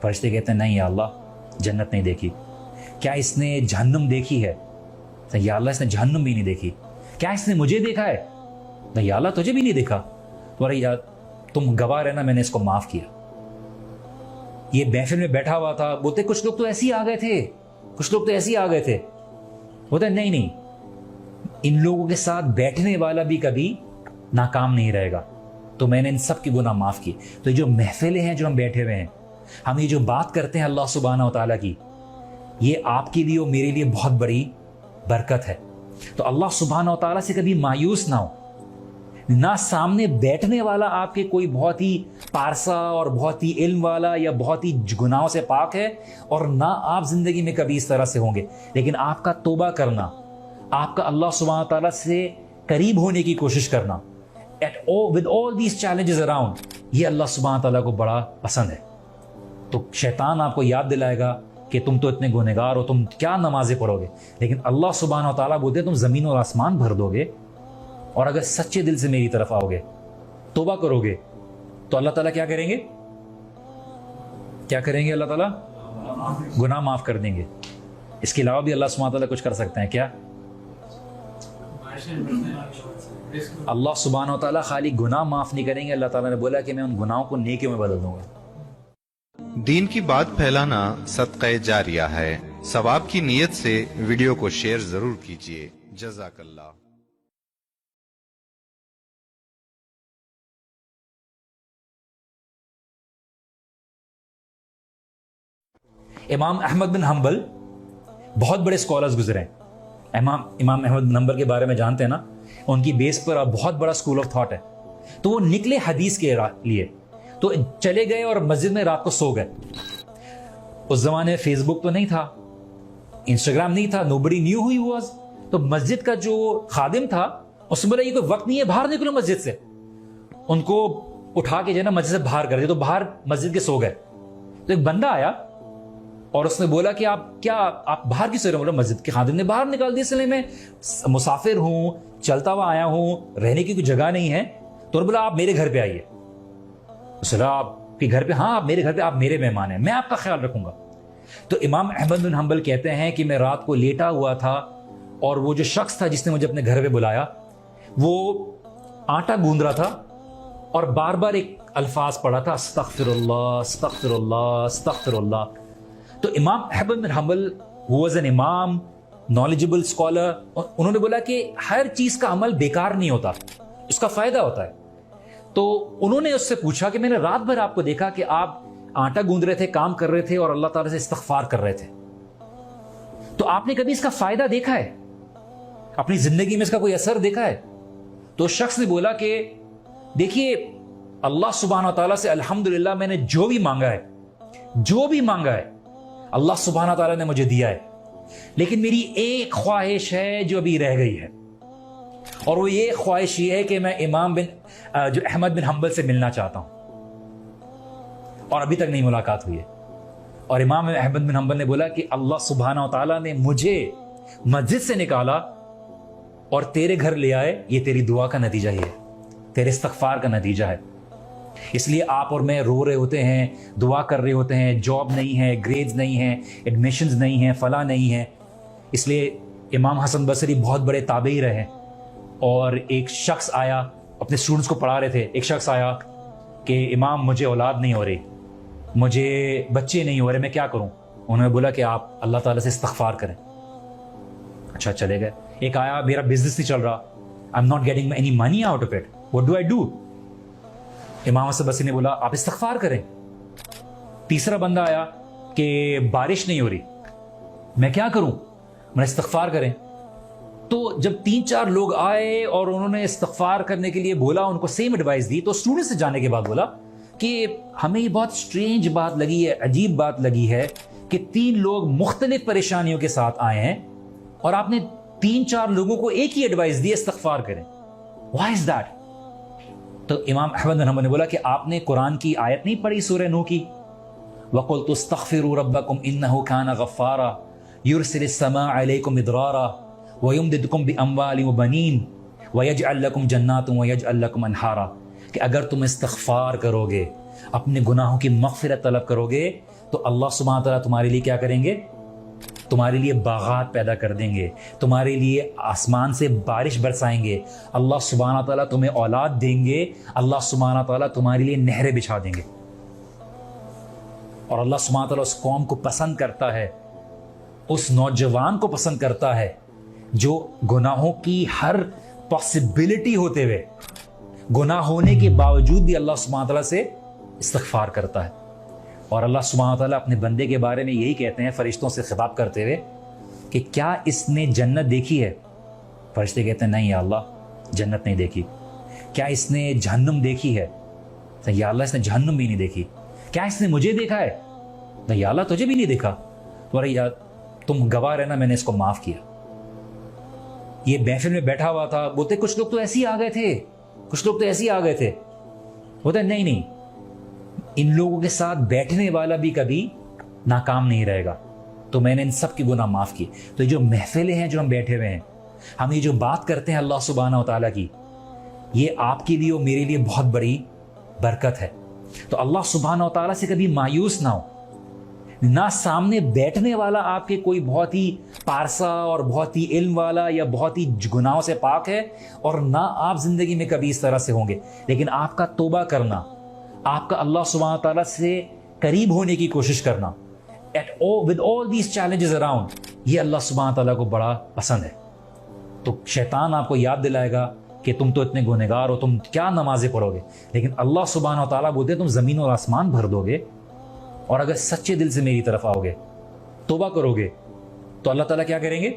Speaker 1: فرشتے کہتے ہیں نہیں یا اللہ, جنت نہیں دیکھی. کیا اس نے جہنم دیکھی ہے؟ یا اللہ اس نے جہنم بھی نہیں دیکھی. کیا اس نے مجھے دیکھا ہے؟ نہیں یا اللہ تجھے بھی نہیں دیکھا. تو ارے یار تم گواہ رہنا, میں نے اس کو معاف کیا. یہ محفل میں بیٹھا ہوا تھا, بولتے کچھ لوگ تو ایسے ہی آ گئے تھے, کچھ لوگ تو ایسے ہی آ گئے تھے. بولتے نہیں, ان لوگوں کے ساتھ بیٹھنے والا بھی کبھی ناکام نہیں رہے گا, تو میں نے ان سب کی گناہ معاف کی. تو یہ جو محفلیں ہیں جو ہم بیٹھے ہوئے ہیں, ہم یہ جو بات کرتے ہیں اللہ سبحانہ و تعالیٰ کی, یہ آپ کے لیے اور میرے لیے بہت بڑی برکت ہے. تو اللہ سبحانہ و تعالیٰ سے کبھی مایوس نہ ہو. نہ سامنے بیٹھنے والا آپ کے کوئی بہت ہی پارسا اور بہت ہی علم والا یا بہت ہی گناہوں سے پاک ہے, اور نہ آپ زندگی میں کبھی اس طرح سے ہوں گے, لیکن آپ کا توبہ کرنا, آپ کا اللہ سبحانہ تعالیٰ سے قریب ہونے کی کوشش کرنا with all these challenges around, یہ اللہ سبحانہ تعالیٰ کو بڑا پسند ہے. تو شیطان آپ کو یاد دلائے گا کہ تم تو اتنے گنہگار ہو, تم کیا نمازیں پڑھو گے, لیکن اللہ سبحانہ تعالیٰ بولتے ہیں تم زمین اور آسمان بھر دو گے, اور اگر سچے دل سے میری طرف آؤ گے, توبہ کرو گے, تو اللہ تعالیٰ کیا کریں گے, کیا کریں گے, اللہ تعالیٰ گناہ معاف کر دیں گے. اس کے علاوہ بھی اللہ سبحانہ تعالیٰ کچھ کر سکتے ہیں کیا؟ اللہ سبحانہ و تعالیٰ خالی گناہ معاف نہیں کریں گے, اللہ تعالیٰ نے بولا کہ میں ان گناہوں کو نیکیوں میں بدل دوں گا.
Speaker 2: دین کی بات پھیلانا صدقہ جاریہ ہے. ثواب کی نیت سے ویڈیو کو شیئر ضرور کیجیے. جزاک اللہ.
Speaker 1: امام احمد بن حنبل بہت بڑے اسکالرز گزرے ہیں. امام احمد بن حنبل کے بارے میں جانتے ہیں نا, ان کی بیس پر بہت بڑا اسکول آف تھاٹ ہے. تو وہ نکلے حدیث کے لیے, تو چلے گئے اور مسجد میں رات کو سو گئے. اس زمانے میں فیس بک تو نہیں تھا, انسٹاگرام نہیں تھا, nobody knew who he was. تو مسجد کا جو خادم تھا اس نے بولا یہ کوئی وقت نہیں ہے, باہر نکلو مسجد سے. ان کو اٹھا کے جو ہے نا مسجد سے باہر کر دیا, تو باہر مسجد کے سو گئے. تو ایک بندہ آیا اور اس نے بولا کہ آپ باہر کی سو رہے؟ بولا مسجد کے خادم نے باہر نکال دیا, اس لیے میں مسافر ہوں, چلتا ہوا آیا ہوں, رہنے کی کوئی جگہ نہیں ہے. تو بولا آپ میرے گھر پہ آئیے. آپ کے گھر پہ؟ ہاں آپ میرے گھر پہ, آپ میرے مہمان ہیں, میں آپ کا خیال رکھوں گا. تو امام احمد بن حنبل کہتے ہیں کہ میں رات کو لیٹا ہوا تھا, اور وہ جو شخص تھا جس نے مجھے اپنے گھر پہ بلایا, وہ آٹا گوندھ رہا تھا اور بار بار ایک الفاظ پڑھا تھا, استغفر اللہ استغفر اللہ استغفر اللہ. تو امام احمد بن حنبل who was an امام, knowledgeable scholar, انہوں نے بولا کہ ہر چیز کا عمل بیکار نہیں ہوتا, اس کا فائدہ ہوتا ہے. تو انہوں نے اس سے پوچھا کہ میں نے رات بھر آپ کو دیکھا کہ آپ آٹا گوندھ رہے تھے, کام کر رہے تھے, اور اللہ تعالیٰ سے استغفار کر رہے تھے, تو آپ نے کبھی اس کا فائدہ دیکھا ہے, اپنی زندگی میں اس کا کوئی اثر دیکھا ہے؟ تو شخص نے بولا کہ دیکھیے اللہ سبحانہ و تعالیٰ سے الحمدللہ میں نے جو بھی مانگا ہے اللہ سبحانہ تعالیٰ نے مجھے دیا ہے, لیکن میری ایک خواہش ہے جو ابھی رہ گئی ہے, اور وہ یہ خواہش یہ ہے کہ میں امام جو احمد بن حنبل سے ملنا چاہتا ہوں, اور ابھی تک نہیں ملاقات ہوئی ہے. اور امام احمد بن حنبل نے بولا کہ اللہ سبحانہ و تعالیٰ نے مجھے مسجد سے نکالا اور تیرے گھر لے آئے, یہ تیری دعا کا نتیجہ ہی ہے. تیرے استغفار کا نتیجہ ہے. اس لیے آپ اور میں رو رہے ہوتے ہیں, دعا کر رہے ہوتے ہیں, جاب نہیں ہے, گریڈز نہیں ہیں, ایڈمیشنز نہیں ہیں, فلاں نہیں ہے. اس لیے امام حسن بصری بہت بڑے تابعی رہے, اور ایک شخص آیا, اپنے اسٹوڈنٹس کو پڑھا رہے تھے, ایک شخص آیا کہ امام مجھے اولاد نہیں ہو رہی, مجھے بچے نہیں ہو رہے, میں کیا کروں؟ انہوں نے بولا کہ آپ اللہ تعالیٰ سے استغفار کریں. اچھا, چلے گئے. ایک آیا, میرا بزنس نہیں چل رہا, I am not getting any money out of it, what do I do? امام حسن بصری نے بولا آپ استغفار کریں. تیسرا بندہ آیا کہ بارش نہیں ہو رہی, میں کیا کروں؟ میں استغفار کریں. تو جب 3-4 لوگ آئے اور انہوں نے استغفار کرنے کے لیے بولا, ان کو سیم ایڈوائس دی, تو اسٹوڈنٹ سے جانے کے بعد بولا کہ ہمیں یہ بہت اسٹرینج بات لگی ہے, عجیب بات لگی ہے کہ 3 لوگ مختلف پریشانیوں کے ساتھ آئے ہیں اور آپ نے 3-4 لوگوں کو ایک ہی ایڈوائس دی, استغفار کریں. Why is that? تو امام احمد بن حنبل نے بولا کہ آپ نے قرآن کی آیت نہیں پڑھی سورہ نوح کی, وَقُلْتُ اسْتَغْفِرُوا رَبَّكُمْ إِنَّهُ كَانَ غَفَّارًا يُرْسِلِ السَّمَاءَ عَلَيْكُمْ مِدْرَارًا وَيُمْدِدْكُمْ بِأَمْوَالٍ وَبَنِينَ وَيَجْعَلْ لَكُمْ جَنَّاتٍ وَيَجْعَلْ لَكُمْ أَنْهَارًا, کہ اگر تم استغفار کرو گے, اپنے گناہوں کی مغفرت طلب کرو گے, تو اللہ سبحانہ تعالیٰ تمہارے لیے کیا کریں گے؟ تمہارے لیے باغات پیدا کر دیں گے, تمہارے لیے آسمان سے بارش برسائیں گے, اللہ سبحانہ تعالیٰ تمہیں اولاد دیں گے, اللہ سبحانہ تعالیٰ تمہارے لیے نہریں بچھا دیں گے. اور اللہ سبحانہ تعالیٰ اس قوم کو پسند کرتا ہے, اس نوجوان کو پسند کرتا ہے جو گناہوں کی ہر پاسبلٹی ہوتے ہوئے, گناہ ہونے کے باوجود بھی اللہ سبحانہ تعالیٰ سے استغفار کرتا ہے. اور اللہ سبحانہ تعالیٰ اپنے بندے کے بارے میں یہی کہتے ہیں فرشتوں سے خطاب کرتے ہوئے کہ کیا اس نے جنت دیکھی ہے؟ فرشتے کہتے ہیں نہیں یا اللہ, جنت نہیں دیکھی. کیا اس نے جہنم دیکھی ہے؟ یا اللہ اس نے جہنم بھی نہیں دیکھی. کیا اس نے مجھے دیکھا ہے؟ نہیں یا اللہ تجھے بھی نہیں دیکھا. تو یار تم گواہ رہنا, میں نے اس کو معاف کیا. یہ محفل میں بیٹھا ہوا تھا, بولتے کچھ لوگ تو ایسے ہی آ گئے تھے, کچھ لوگ تو ایسے ہی آ گئے تھے. بولتے نہیں, ان لوگوں کے ساتھ بیٹھنے والا بھی کبھی ناکام نہیں رہے گا, تو میں نے ان سب کی گناہ معاف کی. تو جو محفلیں ہیں جو ہم بیٹھے ہوئے ہیں, ہم یہ جو بات کرتے ہیں اللہ سبحانہ و تعالیٰ کی, یہ آپ کے لیے اور میرے لیے بہت بڑی برکت ہے. تو اللہ سبحانہ و تعالیٰ سے کبھی مایوس نہ ہو. نہ سامنے بیٹھنے والا آپ کے کوئی بہت ہی پارسا اور بہت ہی علم والا یا بہت ہی گناہوں سے پاک ہے, اور نہ آپ زندگی میں کبھی اس طرح سے ہوں گے, لیکن آپ کا توبہ کرنا, آپ کا اللہ سبحانہ تعالیٰ سے قریب ہونے کی کوشش کرنا with all these challenges around, یہ اللہ سبحانہ تعالیٰ کو بڑا پسند ہے. تو شیطان آپ کو یاد دلائے گا کہ تم تو اتنے گنہگار ہو, تم کیا نمازیں پڑھو گے, لیکن اللہ سبحانہ تعالیٰ بولتے ہیں تم زمین اور آسمان بھر دو گے, اور اگر سچے دل سے میری طرف آؤ گے, توبہ کرو گے, تو اللہ تعالیٰ کیا کریں گے؟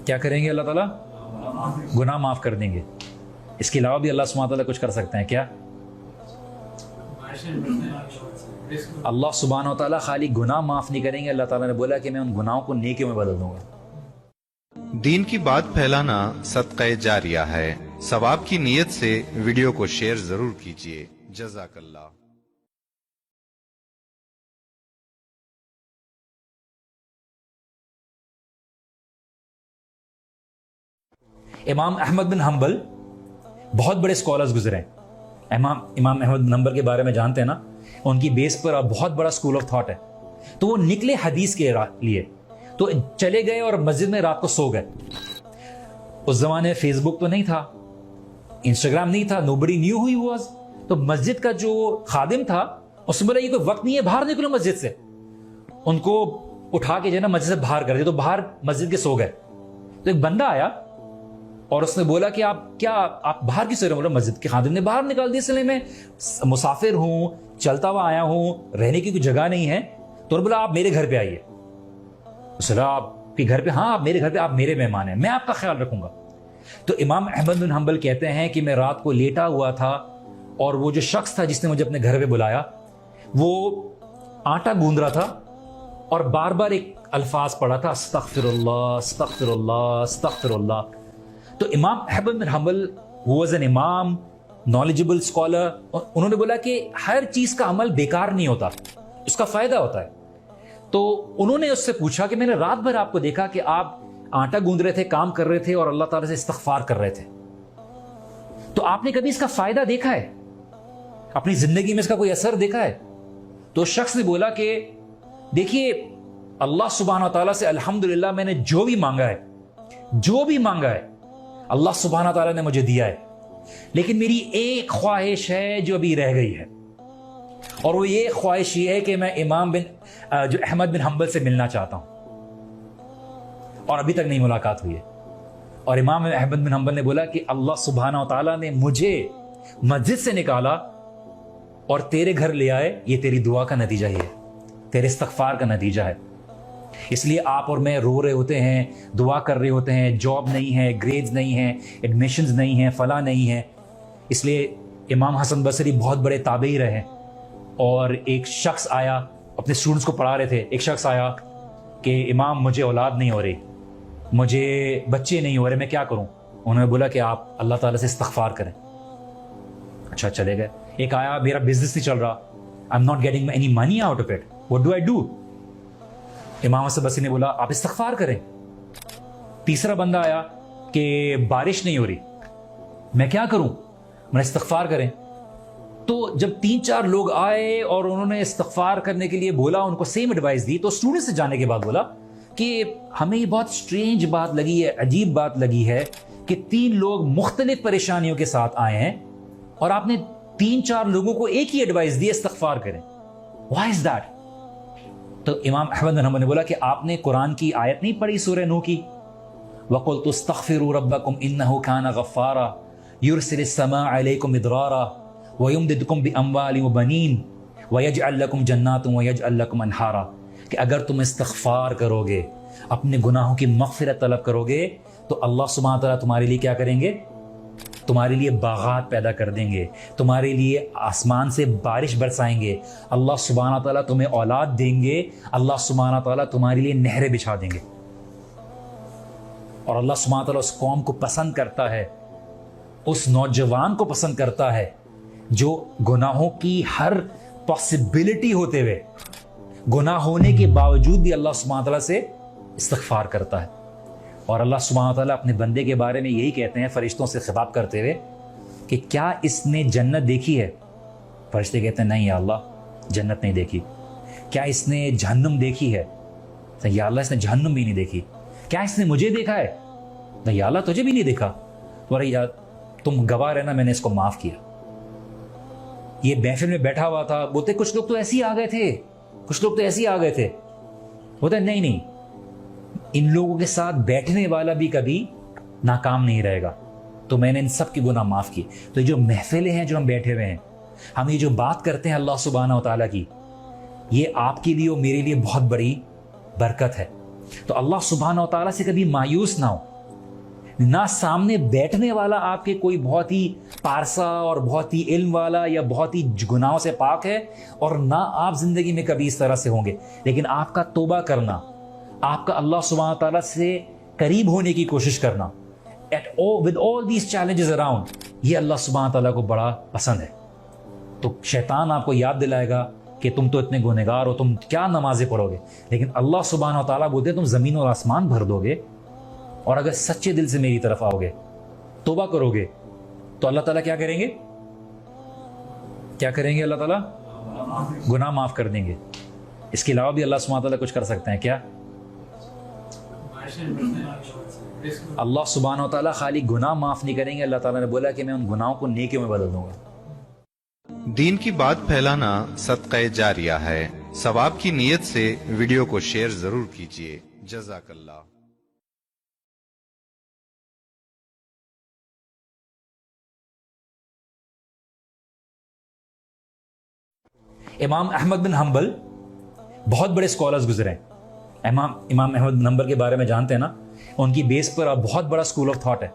Speaker 1: کیا کریں گے؟ اللہ تعالیٰ گناہ معاف کر دیں گے. اس کے علاوہ بھی اللہ سبحانہ تعالیٰ کچھ کر سکتے ہیں کیا؟ اللہ سبحانہ و تعالیٰ خالی گناہ معاف نہیں کریں گے, اللہ تعالیٰ نے بولا کہ میں ان گناہوں کو نیکیوں میں بدل دوں گا.
Speaker 2: دین کی بات پھیلانا صدقہ جاریہ ہے. ثواب کی نیت سے ویڈیو کو شیئر ضرور کیجیے. جزاک اللہ.
Speaker 1: امام احمد بن حنبل بہت بڑے اسکالرز گزرے ہیں. امام احمد بن حنبل کے بارے میں جانتے ہیں نا, ان کی بیس پر بہت بڑا اسکول آف تھاٹ ہے. تو وہ نکلے حدیث کے لیے, تو چلے گئے اور مسجد میں رات کو سو گئے. اس زمانے میں فیس بک تو نہیں تھا, انسٹاگرام نہیں تھا, nobody knew who he was. تو مسجد کا جو خادم تھا اس نے بولا یہ کوئی وقت نہیں ہے, باہر نکلو مسجد سے. ان کو اٹھا کے جو ہے نا مسجد سے باہر کر دیا, تو باہر مسجد کے سو گئے. تو ایک بندہ آیا اور اس نے بولا کہ آپ باہر کی سو رہے ہیں؟ بولا مسجد کے خادم نے باہر نکال دیا, اس لیے میں مسافر ہوں, چلتا ہوا آیا ہوں, رہنے کی کوئی جگہ نہیں ہے. تو بولا آپ میرے گھر پہ آئیے. اس نے آپ کے گھر پہ؟ ہاں آپ میرے گھر پہ, آپ میرے مہمان ہیں, میں آپ کا خیال رکھوں گا. تو امام احمد بن حنبل کہتے ہیں کہ میں رات کو لیٹا ہوا تھا, اور وہ جو شخص تھا جس نے مجھے اپنے گھر پہ بلایا, وہ آٹا گوندھ رہا تھا اور بار بار ایک الفاظ پڑھا تھا, استغفر اللہ استغفر اللہ استغفر اللہ. تو امام احمد بن حنبل who was an امام, knowledgeable scholar, انہوں نے بولا کہ ہر چیز کا عمل بیکار نہیں ہوتا, اس کا فائدہ ہوتا ہے. تو انہوں نے اس سے پوچھا کہ میں نے رات بھر آپ کو دیکھا کہ آپ آٹا گوندھ رہے تھے, کام کر رہے تھے, اور اللہ تعالیٰ سے استغفار کر رہے تھے. تو آپ نے کبھی اس کا فائدہ دیکھا ہے؟ اپنی زندگی میں اس کا کوئی اثر دیکھا ہے؟ تو اس شخص نے بولا کہ دیکھیے اللہ سبحانہ و تعالیٰ سے الحمدللہ میں نے جو بھی مانگا ہے اللہ سبحانہ و تعالیٰ نے مجھے دیا ہے، لیکن میری ایک خواہش ہے جو ابھی رہ گئی ہے، اور وہ یہ خواہش یہ ہے کہ میں امام جو احمد بن حنبل سے ملنا چاہتا ہوں، اور ابھی تک نہیں ملاقات ہوئی ہے۔ اور امام احمد بن حنبل نے بولا کہ اللہ سبحانہ و تعالیٰ نے مجھے مسجد سے نکالا اور تیرے گھر لے آئے، یہ تیری دعا کا نتیجہ ہی ہے، تیرے استغفار کا نتیجہ ہے۔ اس لیے آپ اور میں رو رہے ہوتے ہیں، دعا کر رہے ہوتے ہیں، جاب نہیں ہے، گریڈز نہیں ہیں، ایڈمیشنز نہیں ہیں، فلاں نہیں ہے۔ اس لیے امام حسن بصری بہت بڑے تابعی رہے، اور ایک شخص آیا، اپنے اسٹوڈنٹس کو پڑھا رہے تھے، ایک شخص آیا کہ امام مجھے اولاد نہیں ہو رہی، مجھے بچے نہیں ہو رہے، میں کیا کروں؟ انہوں نے بولا کہ آپ اللہ تعالیٰ سے استغفار کریں۔ اچھا، چلے گئے۔ ایک آیا، میرا بزنس نہیں چل رہا، I am not getting any money out of it, what do I do? امام حسن بصری نے بولا آپ استغفار کریں۔ تیسرا بندہ آیا کہ بارش نہیں ہو رہی، میں کیا کروں؟ میں استغفار کریں۔ تو جب 3-4 لوگ آئے اور انہوں نے استغفار کرنے کے لیے بولا، ان کو سیم ایڈوائس دی، تو اسٹوڈنٹ سے جانے کے بعد بولا کہ ہمیں یہ بہت اسٹرینج بات لگی ہے، عجیب بات لگی ہے کہ 3 لوگ مختلف پریشانیوں کے ساتھ آئے ہیں اور آپ نے 3-4 لوگوں کو ایک ہی ایڈوائس دی، استغفار کریں۔ Why is that? تو امام احمد بن حنبل نے بولا کہ آپ نے قرآن کی آیت نہیں پڑھی سورہ نوح کی، وَقُلْتُ اسْتَغْفِرُوا رَبَّكُمْ إِنَّهُ كَانَ غَفَّارًا يُرْسِلِ السَّمَاءَ عَلَيْكُمْ مِدْرَارًا وَيُمْدِدْكُمْ بِأَمْوَالٍ وَبَنِينَ وَيَجْعَلْ لَكُمْ جَنَّاتٍ وَيَجْعَلْ لَكُمْ أَنْهَارًا، کہ اگر تم استغفار کرو گے، اپنے گناہوں کی مغفرت طلب کرو گے، تو اللہ سبحانہ تعالیٰ تمہارے لیے کیا کریں گے؟ تمہارے لیے باغات پیدا کر دیں گے، تمہارے لیے آسمان سے بارش برسائیں گے، اللہ سبحانہ تعالیٰ تمہیں اولاد دیں گے، اللہ سبحانہ تعالیٰ تمہارے لیے نہریں بچھا دیں گے۔ اور اللہ سبحانہ تعالیٰ اس قوم کو پسند کرتا ہے، اس نوجوان کو پسند کرتا ہے جو گناہوں کی ہر پاسبلٹی ہوتے ہوئے، گناہ ہونے کے باوجود بھی اللہ سبحانہ تعالیٰ سے استغفار کرتا ہے۔ اور اللہ سبحانہ تعالیٰ اپنے بندے کے بارے میں یہی کہتے ہیں فرشتوں سے خطاب کرتے ہوئے کہ کیا اس نے جنت دیکھی ہے؟ فرشتے کہتے ہیں نہیں یا اللہ، جنت نہیں دیکھی۔ کیا اس نے جہنم دیکھی ہے؟ یا اللہ، اس نے جہنم بھی نہیں دیکھی۔ کیا اس نے مجھے دیکھا ہے؟ نہیں یا اللہ، تجھے بھی نہیں دیکھا۔ تو ارے یار، تم گواہ رہنا، میں نے اس کو معاف کیا۔ یہ محفل میں بیٹھا ہوا تھا، بولتے کچھ لوگ تو ایسے ہی آ گئے تھے، کچھ لوگ تو ایسے ہی آ گئے تھے۔ بولتے نہیں، ان لوگوں کے ساتھ بیٹھنے والا بھی کبھی ناکام نہیں رہے گا، تو میں نے ان سب کی گناہ معاف کی۔ تو یہ جو محفلیں ہیں جو ہم بیٹھے ہوئے ہیں، ہم یہ جو بات کرتے ہیں اللہ سبحانہ و تعالیٰ کی، یہ آپ کے لیے اور میرے لیے بہت بڑی برکت ہے۔ تو اللہ سبحانہ و تعالیٰ سے کبھی مایوس نہ ہو۔ نہ سامنے بیٹھنے والا آپ کے کوئی بہت ہی پارسا اور بہت ہی علم والا یا بہت ہی گناہوں سے پاک ہے، اور نہ آپ زندگی میں کبھی اس طرح سے ہوں گے، لیکن آپ کا توبہ کرنا، آپ کا اللہ سبحانہ تعالیٰ سے قریب ہونے کی کوشش کرنا with all these challenges around، یہ اللہ سبحانہ تعالیٰ کو بڑا پسند ہے۔ تو شیطان آپ کو یاد دلائے گا کہ تم تو اتنے گنہگار ہو، تم کیا نمازیں پڑھو گے، لیکن اللہ سبحانہ تعالیٰ بولتے ہیں تم زمین اور آسمان بھر دو گے، اور اگر سچے دل سے میری طرف آؤ گے، توبہ کرو گے، تو اللہ تعالیٰ کیا کریں گے؟ کیا کریں گے؟ اللہ تعالیٰ گناہ معاف کر دیں گے۔ اس کے علاوہ بھی اللہ سبحانہ تعالیٰ کچھ کر سکتے ہیں کیا؟ اللہ سبحانہ و تعالیٰ خالی گناہ معاف نہیں کریں گے، اللہ تعالیٰ نے بولا کہ میں ان گناہوں کو نیکیوں میں بدل دوں گا۔
Speaker 2: دین کی بات پھیلانا صدقہ جاریہ ہے، ثواب کی نیت سے ویڈیو کو شیئر ضرور کیجیے۔ جزاک اللہ۔
Speaker 1: امام احمد بن حنبل بہت بڑے اسکالرز گزرے ہیں۔ امام احمد بن حنبل کے بارے میں جانتے ہیں نا، ان کی بیس پر بہت بڑا اسکول آف تھاٹ ہے۔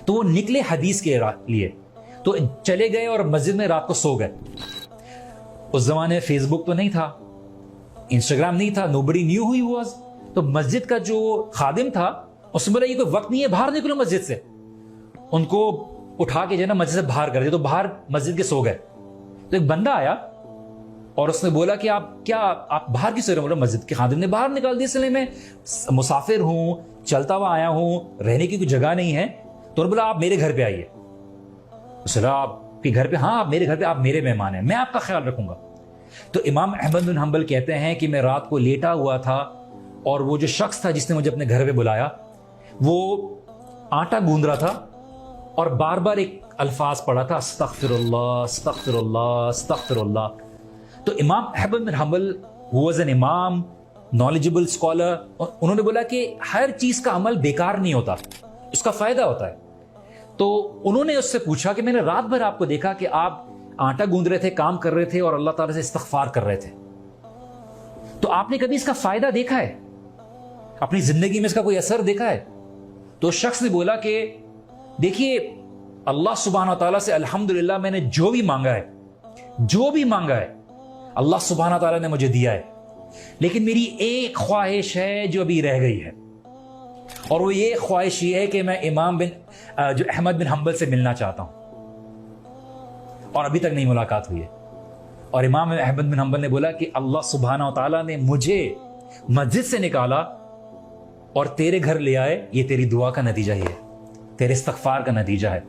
Speaker 1: تو وہ نکلے حدیث کے لیے، تو چلے گئے اور مسجد میں رات کو سو گئے۔ اس زمانے میں فیس بک تو نہیں تھا، انسٹاگرام نہیں تھا، nobody knew who he was۔ تو مسجد کا جو خادم تھا اس نے بولا یہ کوئی وقت نہیں ہے، باہر نکلو مسجد سے۔ ان کو اٹھا کے جو ہے نا مسجد سے باہر کر دیا، تو باہر مسجد کے سو گئے۔ تو ایک بندہ آیا اور اس نے بولا کہ آپ باہر کیوں سو رہے؟ بولا مسجد کے خادم نے باہر نکال دیا، اس لیے میں مسافر ہوں، چلتا ہوا آیا ہوں، رہنے کی کوئی جگہ نہیں ہے۔ تو بولا آپ میرے گھر پہ آئیے۔ اس نے کہا آپ کے گھر پہ؟ ہاں آپ میرے گھر پہ، آپ میرے مہمان ہیں، میں آپ کا خیال رکھوں گا۔ تو امام احمد بن حنبل کہتے ہیں کہ میں رات کو لیٹا ہوا تھا اور وہ جو شخص تھا جس نے مجھے اپنے گھر پہ بلایا وہ آٹا گوندھ رہا تھا اور بار بار ایک الفاظ پڑھا تھا، استغفر اللہ استغفر اللہ استغفر اللہ۔ تو امام احمد بن حنبل واز این امام، نالجبل اسکالر، انہوں نے بولا کہ ہر چیز کا عمل بیکار نہیں ہوتا، اس کا فائدہ ہوتا ہے۔ تو انہوں نے اس سے پوچھا کہ میں نے رات بھر آپ کو دیکھا کہ آپ آٹا گوندھ رہے تھے، کام کر رہے تھے اور اللہ تعالیٰ سے استغفار کر رہے تھے، تو آپ نے کبھی اس کا فائدہ دیکھا ہے؟ اپنی زندگی میں اس کا کوئی اثر دیکھا ہے؟ تو شخص نے بولا کہ دیکھیے اللہ سبحانہ تعالیٰ سے الحمدللہ میں نے جو بھی مانگا ہے اللہ سبحانہ تعالیٰ نے مجھے دیا ہے، لیکن میری ایک خواہش ہے جو ابھی رہ گئی ہے، اور وہ یہ خواہش یہ ہے کہ میں امام جو احمد بن حنبل سے ملنا چاہتا ہوں، اور ابھی تک نہیں ملاقات ہوئی ہے۔ اور امام احمد بن حنبل نے بولا کہ اللہ سبحانہ تعالیٰ نے مجھے مسجد سے نکالا اور تیرے گھر لے آئے، یہ تیری دعا کا نتیجہ ہی ہے، تیرے استغفار کا نتیجہ ہے۔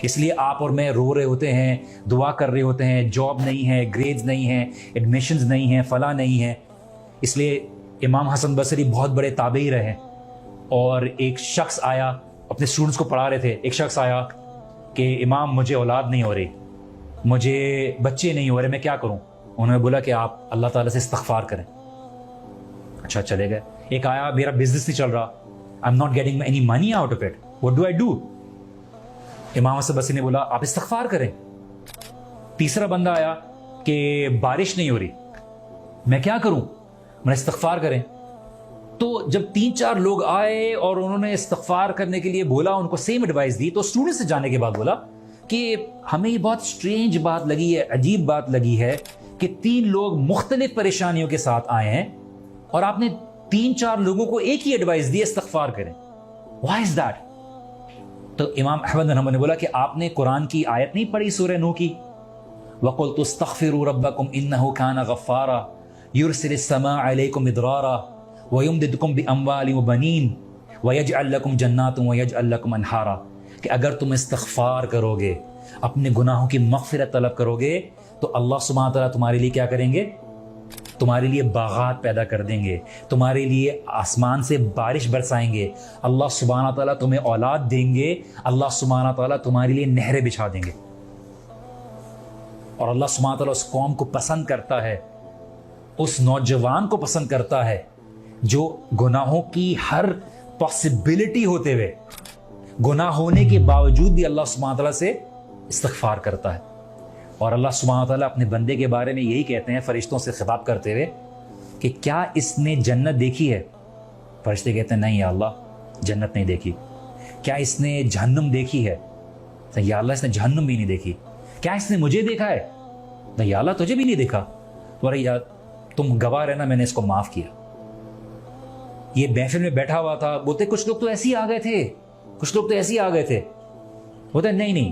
Speaker 1: اس لیے آپ اور میں رو رہے ہوتے ہیں، دعا کر رہے ہوتے ہیں، جاب نہیں ہے، گریڈز نہیں ہیں، ایڈمیشنز نہیں ہیں، فلاں نہیں ہے۔ اس لیے امام حسن بصری بہت بڑے تابعی رہے، اور ایک شخص آیا، اپنے اسٹوڈنٹس کو پڑھا رہے تھے، ایک شخص آیا کہ امام مجھے اولاد نہیں ہو رہی، مجھے بچے نہیں ہو رہے، میں کیا کروں؟ انہوں نے بولا کہ آپ اللہ تعالیٰ سے استغفار کریں۔ اچھا چلے گئے۔ ایک آیا، میرا بزنس نہیں چل رہا، I am not getting any money out of it, what do I do? امام حسن بصری نے بولا آپ استغفار کریں۔ تیسرا بندہ آیا کہ بارش نہیں ہو رہی، میں کیا کروں؟ میں استغفار کریں۔ تو جب 3-4 لوگ آئے اور انہوں نے استغفار کرنے کے لیے بولا، ان کو سیم ایڈوائس دی، تو اسٹوڈنٹ سے جانے کے بعد بولا کہ ہمیں یہ بہت اسٹرینج بات لگی ہے، عجیب بات لگی ہے کہ 3 لوگ مختلف پریشانیوں کے ساتھ آئے ہیں اور آپ نے 3-4 لوگوں کو ایک ہی ایڈوائس دی، استغفار کریں۔ Why is that? تو امام احمد بن حنبل نے بولا کہ آپ نے قرآن کی آیت نہیں پڑھی سورہ نوح کی، وَقُلْتُ اسْتَغْفِرُوا رَبَّكُمْ إِنَّهُ كَانَ غَفَّارًا يُرْسِلِ السَّمَاءَ عَلَيْكُمْ مِدْرَارًا وَيُمْدِدْكُمْ بِأَمْوَالٍ وَبَنِينَ وَيَجْعَلْ لَكُمْ جَنَّاتٍ وَيَجْعَلْ لَكُمْ أَنْهَارًا، کہ اگر تم استغفار کرو گے، اپنے گناہوں کی مغفرت طلب کرو گے، تو اللہ سبحانہ تعالیٰ تمہارے لیے کیا کریں گے؟ تمہارے لیے باغات پیدا کر دیں گے، تمہارے لیے آسمان سے بارش برسائیں گے، اللہ سبحانہ تعالیٰ تمہیں اولاد دیں گے، اللہ سبحانہ تعالیٰ تمہارے لیے نہریں بچھا دیں گے۔ اور اللہ سبحانہ تعالیٰ اس قوم کو پسند کرتا ہے، اس نوجوان کو پسند کرتا ہے جو گناہوں کی ہر پاسبلٹی ہوتے ہوئے، گناہ ہونے کے باوجود بھی اللہ سبحانہ تعالیٰ سے استغفار کرتا ہے۔ اور اللہ سبحانہ تعالیٰ اپنے بندے کے بارے میں یہی کہتے ہیں فرشتوں سے خطاب کرتے ہوئے کہ کیا اس نے جنت دیکھی ہے؟ فرشتے کہتے ہیں نہیں یا اللہ جنت نہیں دیکھی۔ کیا اس نے جہنم دیکھی ہے؟ یا اللہ اس نے جہنم بھی نہیں دیکھی۔ کیا اس نے مجھے دیکھا ہے؟ نہیں یا اللہ تجھے بھی نہیں دیکھا۔ تو ارے یار تم گواہ رہنا، میں نے اس کو معاف کیا۔ یہ محفل میں بیٹھا ہوا تھا، بولتے کچھ لوگ تو ایسے ہی آ گئے تھے، کچھ لوگ تو ایسے ہی آ گئے تھے۔ بولتے نہیں،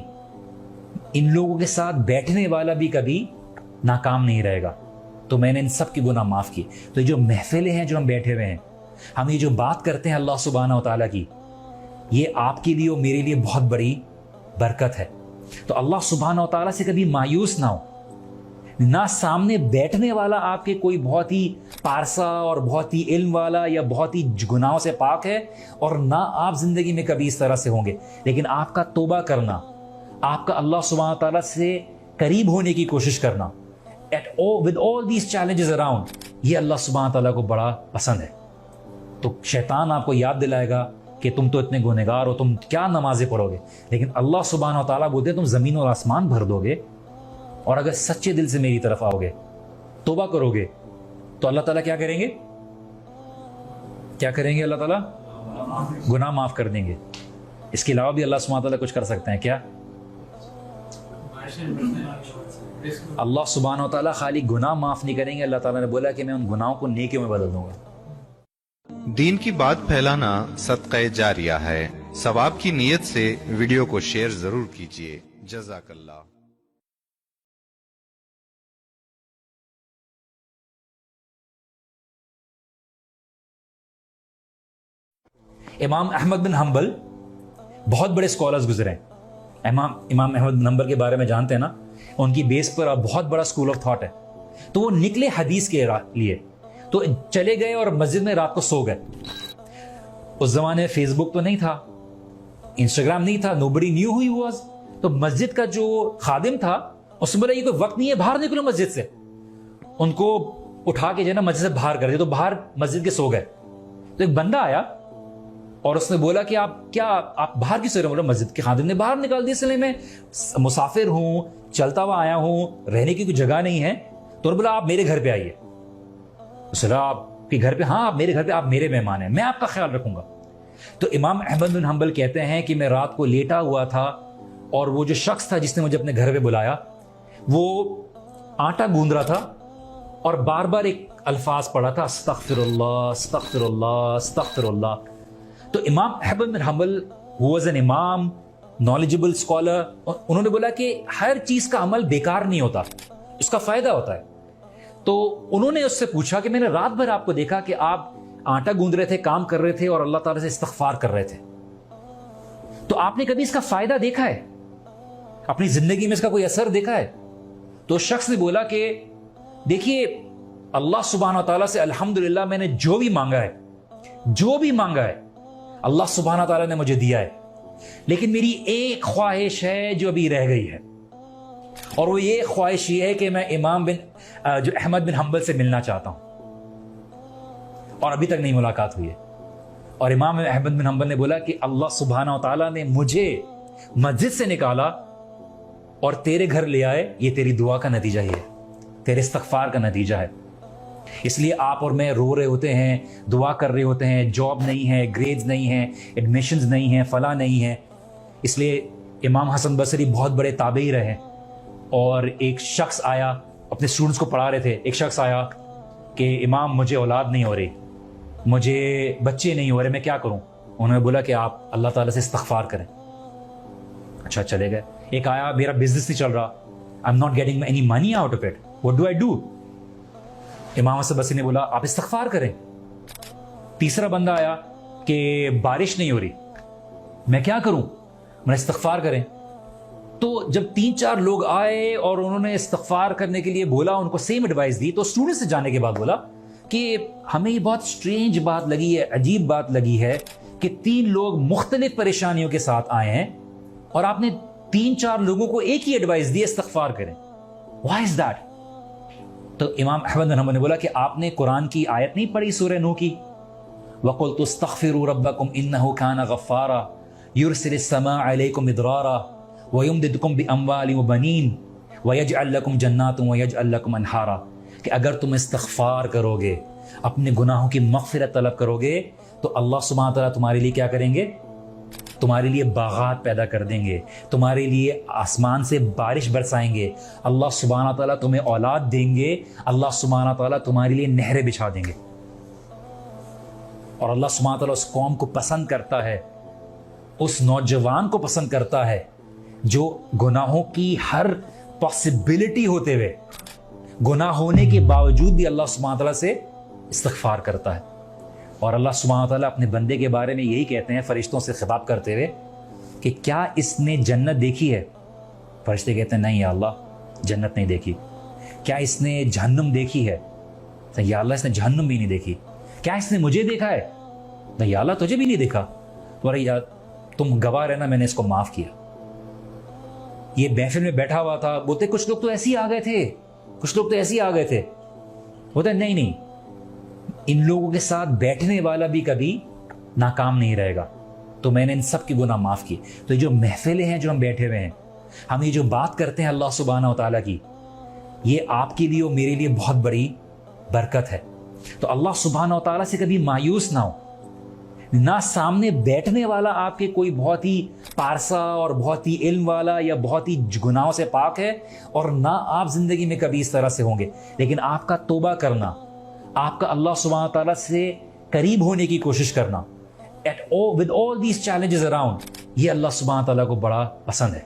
Speaker 1: ان لوگوں کے ساتھ بیٹھنے والا بھی کبھی ناکام نہیں رہے گا، تو میں نے ان سب کی گناہ معاف کی۔ تو یہ جو محفلیں ہیں جو ہم بیٹھے ہوئے ہیں، ہم یہ جو بات کرتے ہیں اللہ سبحانہ و تعالیٰ کی، یہ آپ کے لیے اور میرے لیے بہت بڑی برکت ہے۔ تو اللہ سبحانہ و تعالیٰ سے کبھی مایوس نہ ہو۔ نہ سامنے بیٹھنے والا آپ کے کوئی بہت ہی پارسا اور بہت ہی علم والا یا بہت ہی گناہوں سے پاک ہے، اور نہ آپ زندگی میں کبھی اس طرح سے ہوں گے، لیکن آپ کا توبہ کرنا، آپ کا اللہ سبحانہ تعالیٰ سے قریب ہونے کی کوشش کرنا with all these challenges around، یہ اللہ سبحانہ تعالیٰ کو بڑا پسند ہے۔ تو شیطان آپ کو یاد دلائے گا کہ تم تو اتنے گنہگار ہو، تم کیا نمازیں پڑھو گے، لیکن اللہ سبحانہ تعالیٰ بولتے ہیں تم زمین اور آسمان بھر دو گے، اور اگر سچے دل سے میری طرف آؤ گے، توبہ کرو گے، تو اللہ تعالیٰ کیا کریں گے؟ کیا کریں گے؟ اللہ تعالیٰ گناہ معاف کر دیں گے۔ اس کے علاوہ بھی اللہ سبحانہ تعالیٰ کچھ کر سکتے ہیں کیا؟ اللہ سبحانہ و تعالیٰ خالی گناہ معاف نہیں کریں گے، اللہ تعالیٰ نے بولا کہ میں ان گناہوں کو نیکیوں میں بدل دوں گا۔
Speaker 2: دین کی بات پھیلانا صدقہ جاریہ ہے، ثواب کی نیت سے ویڈیو کو شیئر ضرور کیجیے۔ جزاک اللہ۔
Speaker 1: امام احمد بن حنبل بہت بڑے اسکالرز گزرے ہیں، امام احمد نمبر کے بارے میں جانتے ہیں نا, ان کی بیس پر بہت بڑا اسکول آف تھاٹ ہے. تو وہ نکلے حدیث کے لیے, تو چلے گئے اور مسجد میں رات کو سو گئے. اس زمانے میں فیس بک تو نہیں تھا, انسٹاگرام نہیں تھا, nobody new who he was. تو مسجد کا جو خادم تھا اس نے بولا یہ کوئی وقت نہیں ہے, باہر نکلو مسجد سے. ان کو اٹھا کے جو ہے نا مسجد سے باہر کر دیا, تو باہر مسجد کے سو گئے. تو ایک بندہ آیا اور اس نے بولا کہ آپ باہر کیوں سو رہے ہو؟ بولا مسجد کے خادم نے باہر نکال دیا, اس لیے میں مسافر ہوں, چلتا ہوا آیا ہوں, رہنے کی کوئی جگہ نہیں ہے. تو بولا آپ میرے گھر پہ آئیے. آپ کے گھر پہ؟ ہاں آپ میرے گھر پہ, آپ میرے مہمان ہیں, میں آپ کا خیال رکھوں گا. تو امام احمد بن حنبل کہتے ہیں کہ میں رات کو لیٹا ہوا تھا اور وہ جو شخص تھا جس نے مجھے اپنے گھر پہ بلایا وہ آٹا گوندھ رہا تھا اور بار بار ایک الفاظ پڑھا تھا, استغفر اللہ استغفر اللہ استغفر اللہ. تو امام احمد بن حنبل who was an امام, knowledgeable scholar, انہوں نے بولا کہ ہر چیز کا عمل بیکار نہیں ہوتا, اس کا فائدہ ہوتا ہے. تو انہوں نے اس سے پوچھا کہ میں نے رات بھر آپ کو دیکھا کہ آپ آٹا گوندھ رہے تھے, کام کر رہے تھے اور اللہ تعالیٰ سے استغفار کر رہے تھے, تو آپ نے کبھی اس کا فائدہ دیکھا ہے؟ اپنی زندگی میں اس کا کوئی اثر دیکھا ہے؟ تو شخص نے بولا کہ دیکھیے اللہ سبحانہ و تعالیٰ سے الحمدللہ میں نے جو بھی مانگا ہے اللہ سبحانہ و تعالیٰ نے مجھے دیا ہے, لیکن میری ایک خواہش ہے جو ابھی رہ گئی ہے, اور وہ یہ خواہش یہ ہے کہ میں امام جو احمد بن حنبل سے ملنا چاہتا ہوں, اور ابھی تک نہیں ملاقات ہوئی ہے. اور امام احمد بن حنبل نے بولا کہ اللہ سبحانہ و تعالیٰ نے مجھے مسجد سے نکالا اور تیرے گھر لے آئے, یہ تیری دعا کا نتیجہ ہی ہے, تیرے استغفار کا نتیجہ ہے. اس لیے آپ اور میں رو رہے ہوتے ہیں, دعا کر رہے ہوتے ہیں, جاب نہیں ہے, گریڈز نہیں ہیں, ایڈمیشنز نہیں ہیں, فلاں نہیں ہے. اس لیے امام حسن بصری بہت بڑے تابعی رہے, اور ایک شخص آیا, اپنے اسٹوڈنٹس کو پڑھا رہے تھے, ایک شخص آیا کہ امام مجھے اولاد نہیں ہو رہی, مجھے بچے نہیں ہو رہے, میں کیا کروں؟ انہوں نے بولا کہ آپ اللہ تعالیٰ سے استغفار کریں. اچھا چلے گئے. ایک آیا, میرا بزنس نہیں چل رہا, I am not getting any money out of it, what do I do? امام حسن بصری نے بولا آپ استغفار کریں. تیسرا بندہ آیا کہ بارش نہیں ہو رہی, میں کیا کروں؟ میں استغفار کریں. تو جب 3-4 لوگ آئے اور انہوں نے استغفار کرنے کے لیے بولا, ان کو سیم ایڈوائس دی, تو اسٹوڈنٹ سے جانے کے بعد بولا کہ ہمیں یہ بہت اسٹرینج بات لگی ہے, عجیب بات لگی ہے کہ 3 لوگ مختلف پریشانیوں کے ساتھ آئے ہیں اور آپ نے 3-4 لوگوں کو ایک ہی ایڈوائس دی, استغفار کریں. Why is that? تو امام احمد بن حنبل نے بولا کہ آپ نے قرآن کی آیت نہیں پڑھی سورہ نوح کی, وَقُلْتُ اسْتَغْفِرُوا رَبَّكُمْ إِنَّهُ كَانَ غَفَّارًا يُرْسِلِ السَّمَاءَ عَلَيْكُمْ مِدْرَارًا وَيُمْدِدْكُمْ بِأَمْوَالٍ وَبَنِينَ وَيَجْعَلْ لَكُمْ جَنَّاتٍ وَيَجْعَلْ لَكُمْ أَنْهَارًا, کہ اگر تم استغفار کرو گے, اپنے گناہوں کی مغفرت طلب کرو گے, تو اللہ سبحانہ تعالیٰ تمہارے لیے کیا کریں گے؟ تمہارے لیے باغات پیدا کر دیں گے, تمہارے لیے آسمان سے بارش برسائیں گے, اللہ سبحانہ تعالیٰ تمہیں اولاد دیں گے, اللہ سبحانہ تعالیٰ تمہارے لیے نہریں بچھا دیں گے. اور اللہ سبحانہ تعالیٰ اس قوم کو پسند کرتا ہے, اس نوجوان کو پسند کرتا ہے جو گناہوں کی ہر پاسبلٹی ہوتے ہوئے, گناہ ہونے کے باوجود بھی اللہ سبحانہ تعالیٰ سے استغفار کرتا ہے. اور اللہ سبحانہ تعالیٰ اپنے بندے کے بارے میں یہی کہتے ہیں فرشتوں سے خطاب کرتے ہوئے کہ کیا اس نے جنت دیکھی ہے؟ فرشتے کہتے ہیں نہیں یا اللہ, جنت نہیں دیکھی. کیا اس نے جہنم دیکھی ہے؟ یا اللہ اس نے جہنم بھی نہیں دیکھی. کیا اس نے مجھے دیکھا ہے؟ نہیں یا اللہ تجھے بھی نہیں دیکھا. تو یا تم گواہ رہنا, میں نے اس کو معاف کیا. یہ محفل میں بیٹھا ہوا تھا, بولتے کچھ لوگ تو ایسے ہی آ گئے تھے, کچھ لوگ تو ایسے ہی آ گئے تھے. بولتے نہیں, ان لوگوں کے ساتھ بیٹھنے والا بھی کبھی ناکام نہیں رہے گا, تو میں نے ان سب کے گناہ معاف کیے. تو یہ جو محفلیں ہیں جو ہم بیٹھے ہوئے ہیں, ہم یہ جو بات کرتے ہیں اللہ سبحانہ و تعالیٰ کی, یہ آپ کے لیے اور میرے لیے بہت بڑی برکت ہے. تو اللہ سبحانہ و تعالیٰ سے کبھی مایوس نہ ہو. نہ سامنے بیٹھنے والا آپ کے کوئی بہت ہی پارسا اور بہت ہی علم والا یا بہت ہی گناہوں سے پاک ہے, اور نہ آپ زندگی میں کبھی اس طرح سے ہوں گے, لیکن آپ کا توبہ کرنا, آپ کا اللہ سبحانہ تعالیٰ سے قریب ہونے کی کوشش کرنا with all these challenges around, یہ اللہ سبحانہ تعالیٰ کو بڑا پسند ہے.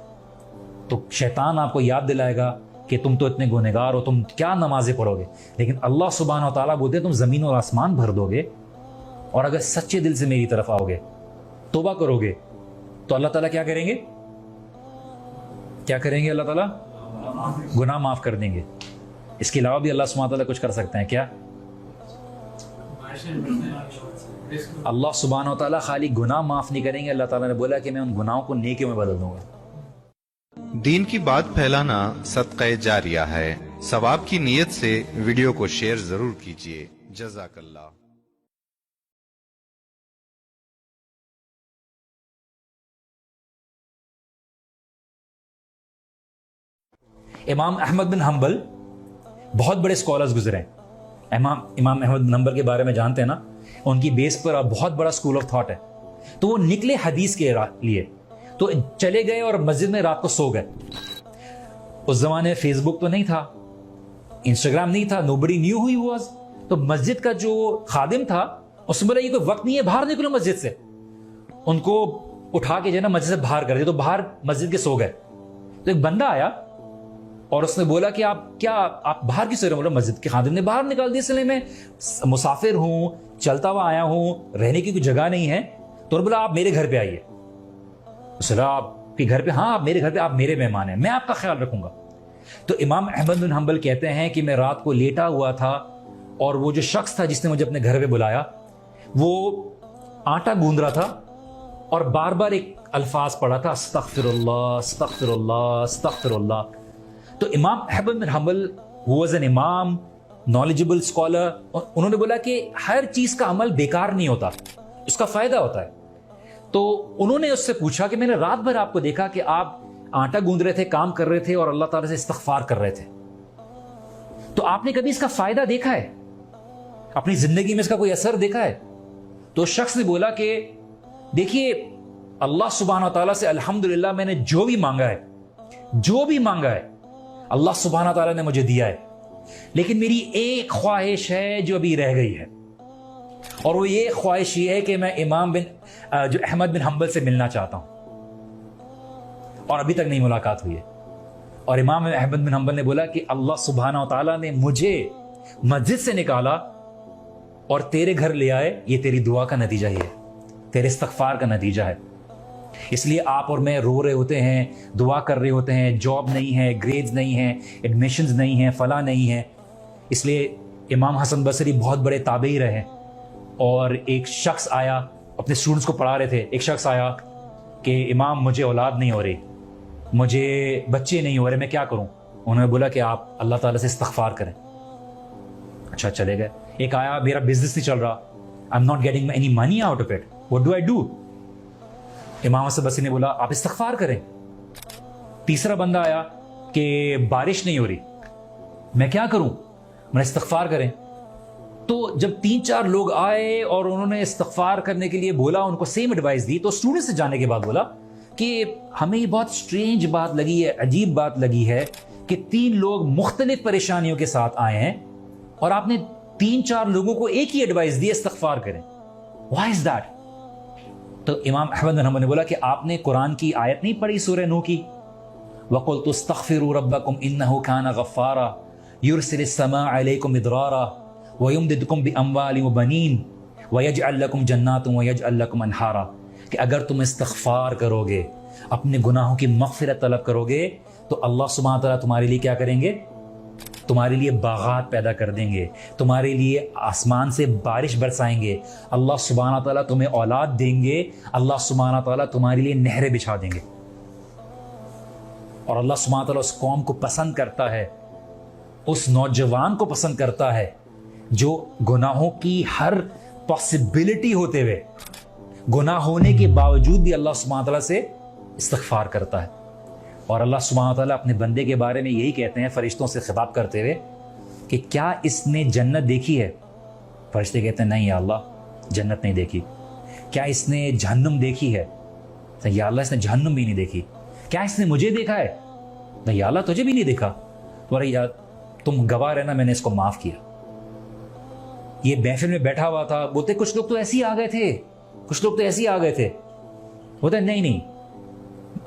Speaker 1: تو شیطان آپ کو یاد دلائے گا کہ تم تو اتنے گنہگار ہو, تم کیا نمازیں پڑھو گے, لیکن اللہ سبحانہ تعالیٰ بولتے ہیں تم زمین اور آسمان بھر دو گے, اور اگر سچے دل سے میری طرف آؤ گے, توبہ کرو گے, تو اللہ تعالیٰ کیا کریں گے؟ کیا کریں گے؟ اللہ تعالیٰ گناہ معاف کر دیں گے. اس کے علاوہ بھی اللہ سبحانہ تعالیٰ کچھ کر سکتے ہیں. کیا؟ اللہ سبحانہ تعالیٰ خالی گناہ معاف نہیں کریں گے، اللہ تعالیٰ نے بولا کہ میں ان گناہوں کو نیکیوں میں بدل دوں گا.
Speaker 2: دین کی بات پھیلانا صدقہ جاریہ ہے. ثواب کی نیت سے ویڈیو کو شیئر ضرور کیجیے. جزاک اللہ.
Speaker 1: امام احمد بن حنبل بہت بڑے اسکالرز گزرے ہیں. امام احمد بن حنبل کے بارے میں جانتے ہیں نا، ان کی بیس پر بہت بڑا اسکول آف تھاٹ ہے. تو وہ نکلے حدیث کے لیے، تو چلے گئے اور مسجد میں رات کو سو گئے. اس زمانے فیس بک تو نہیں تھا، انسٹاگرام نہیں تھا، nobody new who he was. تو مسجد کا جو خادم تھا اس نے بولا یہ کوئی وقت نہیں ہے، باہر نکلو مسجد سے. ان کو اٹھا کے جو ہے نا مسجد سے باہر کر دیا، تو باہر مسجد کے سو گئے. تو ایک بندہ آیا اور اس نے بولا کہ آپ باہر کی سو رہے ہیں؟ بولا مسجد کے خادم نے باہر نکال دیا، اس لیے میں مسافر ہوں، چلتا ہوا آیا ہوں، رہنے کی کوئی جگہ نہیں ہے. تو بولا آپ میرے گھر پہ آئیے. اس نے آپ کے گھر پہ؟ ہاں آپ میرے گھر پہ، آپ میرے مہمان ہیں، میں آپ کا خیال رکھوں گا. تو امام احمد بن حنبل کہتے ہیں کہ میں رات کو لیٹا ہوا تھا اور وہ جو شخص تھا جس نے مجھے اپنے گھر پہ بلایا وہ آٹا گوندھ رہا تھا اور بار بار ایک الفاظ پڑھا تھا، استغفر اللہ استغفر اللہ استغفر اللہ. تو امام احمد بن حنبل who was an امام، knowledgeable scholar، انہوں نے بولا کہ ہر چیز کا عمل بیکار نہیں ہوتا، اس کا فائدہ ہوتا ہے. تو انہوں نے اس سے پوچھا کہ میں نے رات بھر آپ کو دیکھا کہ آپ آٹا گوندھ رہے تھے، کام کر رہے تھے اور اللہ تعالیٰ سے استغفار کر رہے تھے، تو آپ نے کبھی اس کا فائدہ دیکھا ہے؟ اپنی زندگی میں اس کا کوئی اثر دیکھا ہے؟ تو شخص نے بولا کہ دیکھیے اللہ سبحانہ تعالیٰ سے الحمدللہ میں نے جو بھی مانگا ہے اللہ سبحانہ تعالیٰ نے مجھے دیا ہے، لیکن میری ایک خواہش ہے جو ابھی رہ گئی ہے، اور وہ یہ خواہش یہ ہے کہ میں جو احمد بن حنبل سے ملنا چاہتا ہوں، اور ابھی تک نہیں ملاقات ہوئی ہے. اور امام احمد بن حنبل نے بولا کہ اللہ سبحانہ تعالیٰ نے مجھے مسجد سے نکالا اور تیرے گھر لے آئے، یہ تیری دعا کا نتیجہ ہی ہے، تیرے استغفار کا نتیجہ ہے. اس لیے آپ اور میں رو رہے ہوتے ہیں، دعا کر رہے ہوتے ہیں، جاب نہیں ہے، گریڈز نہیں ہیں، ایڈمیشنز نہیں ہیں، فلاں نہیں ہیں. اس لیے امام حسن بصری بہت بڑے تابعی رہے، اور ایک شخص آیا، اپنے اسٹوڈنٹس کو پڑھا رہے تھے، ایک شخص آیا کہ امام مجھے اولاد نہیں ہو رہی، مجھے بچے نہیں ہو رہے، میں کیا کروں؟ انہوں نے بولا کہ آپ اللہ تعالیٰ سے استغفار کریں. اچھا چلے گئے. ایک آیا، میرا بزنس نہیں چل رہا، I am not getting any money out of it, what do I do? امام حسن بصری نے بولا آپ استغفار کریں. تیسرا بندہ آیا کہ بارش نہیں ہو رہی، میں کیا کروں؟ میں استغفار کریں. تو جب 3-4 لوگ آئے اور انہوں نے استغفار کرنے کے لیے بولا، ان کو سیم ایڈوائس دی، تو اسٹوڈنٹ سے جانے کے بعد بولا کہ ہمیں یہ بہت اسٹرینج بات لگی ہے، عجیب بات لگی ہے کہ 3 لوگ مختلف پریشانیوں کے ساتھ آئے ہیں اور آپ نے 3-4 لوگوں کو ایک ہی ایڈوائس دی، استغفار کریں. Why is that? تو امام احمد بن حنبل نے بولا کہ آپ نے قرآن کی آیت نہیں پڑھی سورہ نوح کی، وَقُلْتُ اسْتَغْفِرُوا رَبَّكُمْ إِنَّهُ كَانَ غَفَّارًا يُرْسِلِ السَّمَاءَ عَلَيْكُمْ مِدْرَارًا وَيُمْدِدْكُمْ بِأَمْوَالٍ وَبَنِينَ وَيَجْعَلْ لَكُمْ جَنَّاتٍ وَيَجْعَلْ لَكُمْ أَنْهَارًا، کہ اگر تم استغفار کرو گے، اپنے گناہوں کی مغفرت طلب کرو گے، تو اللہ سبحانہ تعالیٰ تمہارے لیے کیا کریں گے؟ تمہارے لیے باغات پیدا کر دیں گے، تمہارے لیے آسمان سے بارش برسائیں گے، اللہ سبحانہ تعالیٰ تمہیں اولاد دیں گے، اللہ سبحانہ تعالیٰ تمہارے لیے نہریں بچھا دیں گے. اور اللہ سبحانہ تعالیٰ اس قوم کو پسند کرتا ہے، اس نوجوان کو پسند کرتا ہے جو گناہوں کی ہر پاسبلٹی ہوتے ہوئے، گناہ ہونے کے باوجود بھی اللہ سبحانہ تعالیٰ سے استغفار کرتا ہے. اور اللہ سبحانہ تعالیٰ اپنے بندے کے بارے میں یہی کہتے ہیں فرشتوں سے خطاب کرتے ہوئے کہ کیا اس نے جنت دیکھی ہے؟ فرشتے کہتے ہیں نہیں یا اللہ جنت نہیں دیکھی. کیا اس نے جہنم دیکھی ہے؟ یا اللہ اس نے جہنم بھی نہیں دیکھی. کیا اس نے مجھے دیکھا ہے؟ نہیں یا اللہ تجھے بھی نہیں دیکھا. تمہارے یار تم گواہ رہنا میں نے اس کو معاف کیا. یہ محفل میں بیٹھا ہوا تھا، بولتے کچھ لوگ تو ایسے ہی آ گئے تھے، کچھ لوگ تو ایسے ہی آ گئے تھے. بولتے نہیں،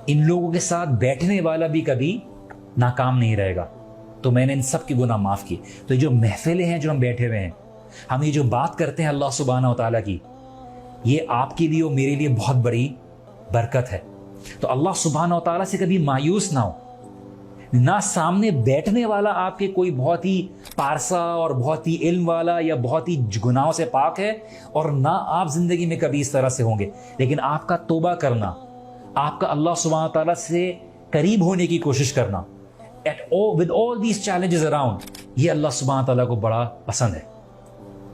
Speaker 1: ان لوگوں کے ساتھ بیٹھنے والا بھی کبھی ناکام نہیں رہے گا، تو میں نے ان سب کی گناہ معاف کی. تو یہ جو محفلیں ہیں جو ہم بیٹھے ہوئے ہیں، ہم یہ جو بات کرتے ہیں اللہ سبحانہ و تعالیٰ کی، یہ آپ کے لیے اور میرے لیے بہت بڑی برکت ہے. تو اللہ سبحانہ و تعالیٰ سے کبھی مایوس نہ ہو. نہ سامنے بیٹھنے والا آپ کے کوئی بہت ہی پارسا اور بہت ہی علم والا یا بہت ہی گناہوں سے پاک ہے، اور نہ آپ زندگی میں کبھی اس طرح سے ہوں گے، لیکن آپ کا توبہ کرنا، آپ کا اللہ سبحانہ تعالیٰ سے قریب ہونے کی کوشش کرنا with all these challenges around، یہ اللہ سبحانہ تعالیٰ کو بڑا پسند ہے۔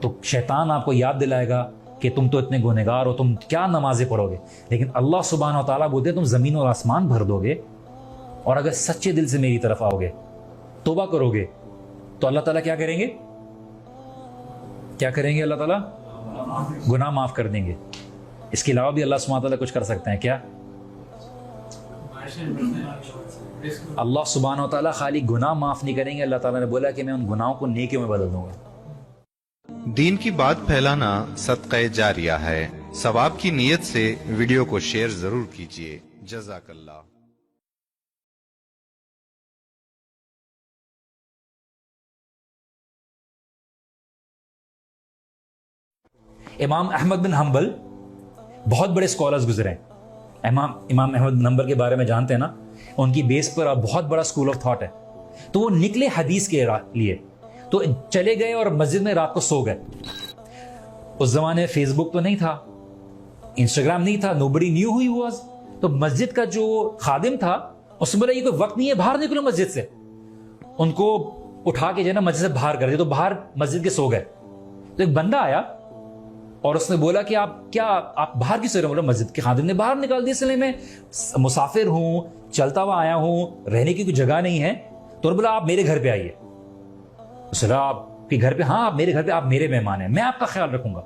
Speaker 1: تو شیطان آپ کو یاد دلائے گا کہ تم تو اتنے گنہگار ہو، تم کیا نمازیں پڑھو گے، لیکن اللہ سبحانہ تعالیٰ بولتے ہیں تم زمین اور آسمان بھر دو گے، اور اگر سچے دل سے میری طرف آؤ گے، توبہ کرو گے، تو اللہ تعالیٰ کیا کریں گے؟ کیا کریں گے؟ اللہ تعالیٰ گناہ معاف کر دیں گے۔ اس کے علاوہ بھی اللہ سبحانہ تعالیٰ کچھ کر سکتے ہیں کیا؟ اللہ سبحانہ و تعالیٰ خالی گناہ معاف نہیں کریں گے، اللہ تعالیٰ نے بولا کہ میں ان گناہوں کو نیکیوں میں بدل دوں گا۔
Speaker 2: دین کی بات پھیلانا صدقہ جاریہ ہے، ثواب کی نیت سے ویڈیو کو شیئر ضرور کیجیے۔ جزاک اللہ۔
Speaker 1: امام احمد بن حنبل بہت بڑے اسکالرز گزرے ہیں۔ امام احمد بن حنبل کے بارے میں جانتے ہیں نا، ان کی بیس پر بہت بڑا اسکول آف تھاٹ ہے۔ تو وہ نکلے حدیث کے لیے، تو چلے گئے اور مسجد میں رات کو سو گئے۔ اس زمانے میں فیس بک تو نہیں تھا، انسٹاگرام نہیں تھا، nobody knew who he was۔ تو مسجد کا جو خادم تھا اس نے بولا یہ کوئی وقت نہیں ہے، باہر نکلو مسجد سے۔ ان کو اٹھا کے جو ہے نا مسجد سے باہر کر دیا، تو باہر مسجد کے سو گئے۔ تو ایک بندہ آیا اور اس نے بولا کہ آپ باہر کیوں سو رہے ہو؟ بولا مسجد کے خادم نے باہر نکال دیا، اس لیے میں مسافر ہوں، چلتا ہوا آیا ہوں، رہنے کی کوئی جگہ نہیں ہے۔ تو بولا آپ میرے گھر پہ آئیے۔ اس نے کہا آپ کے گھر پہ؟ ہاں، آپ میرے گھر پہ، آپ میرے مہمان ہیں، میں آپ کا خیال رکھوں گا۔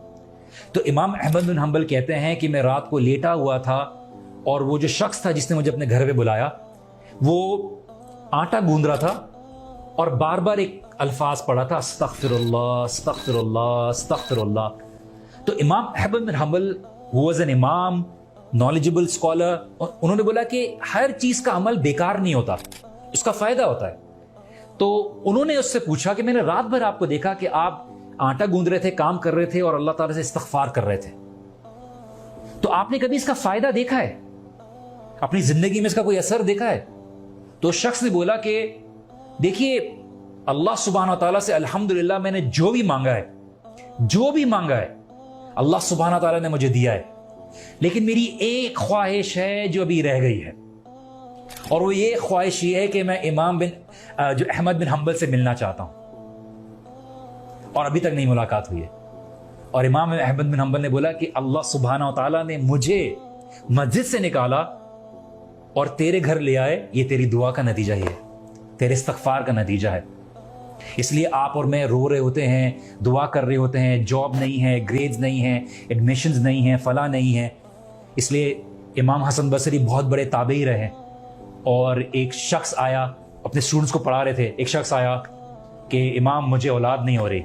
Speaker 1: تو امام احمد بن حنبل کہتے ہیں کہ میں رات کو لیٹا ہوا تھا، اور وہ جو شخص تھا جس نے مجھے اپنے گھر پہ بلایا وہ آٹا گوندھ رہا تھا اور بار بار ایک الفاظ پڑھا تھا، استغفر اللہ استغفر اللہ استغفر اللہ۔ تو امام احمد بن حنبل who was an امام، knowledgeable scholar، انہوں نے بولا کہ ہر چیز کا عمل بیکار نہیں ہوتا، اس کا فائدہ ہوتا ہے۔ تو انہوں نے اس سے پوچھا کہ میں نے رات بھر آپ کو دیکھا کہ آپ آٹا گوندھ رہے تھے، کام کر رہے تھے اور اللہ تعالیٰ سے استغفار کر رہے تھے، تو آپ نے کبھی اس کا فائدہ دیکھا ہے؟ اپنی زندگی میں اس کا کوئی اثر دیکھا ہے؟ تو شخص نے بولا کہ دیکھیے، اللہ سبحانہ تعالیٰ سے الحمدللہ میں نے جو بھی مانگا ہے اللہ سبحانہ تعالیٰ نے مجھے دیا ہے، لیکن میری ایک خواہش ہے جو ابھی رہ گئی ہے، اور وہ یہ خواہش یہ ہے کہ میں امام احمد بن حنبل سے ملنا چاہتا ہوں، اور ابھی تک نہیں ملاقات ہوئی ہے۔ اور امام احمد بن حنبل نے بولا کہ اللہ سبحانہ تعالیٰ نے مجھے مسجد سے نکالا اور تیرے گھر لے آئے، یہ تیری دعا کا نتیجہ ہی ہے، تیرے استغفار کا نتیجہ ہے۔ اس لیے آپ اور میں رو رہے ہوتے ہیں، دعا کر رہے ہوتے ہیں، جاب نہیں ہے، گریڈز نہیں ہیں، ایڈمیشنز نہیں ہیں، فلاں نہیں ہے۔ اس لیے امام حسن بصری بہت بڑے تابعی رہے، اور ایک شخص آیا، اپنے اسٹوڈنٹس کو پڑھا رہے تھے، ایک شخص آیا کہ امام مجھے اولاد نہیں ہو رہی،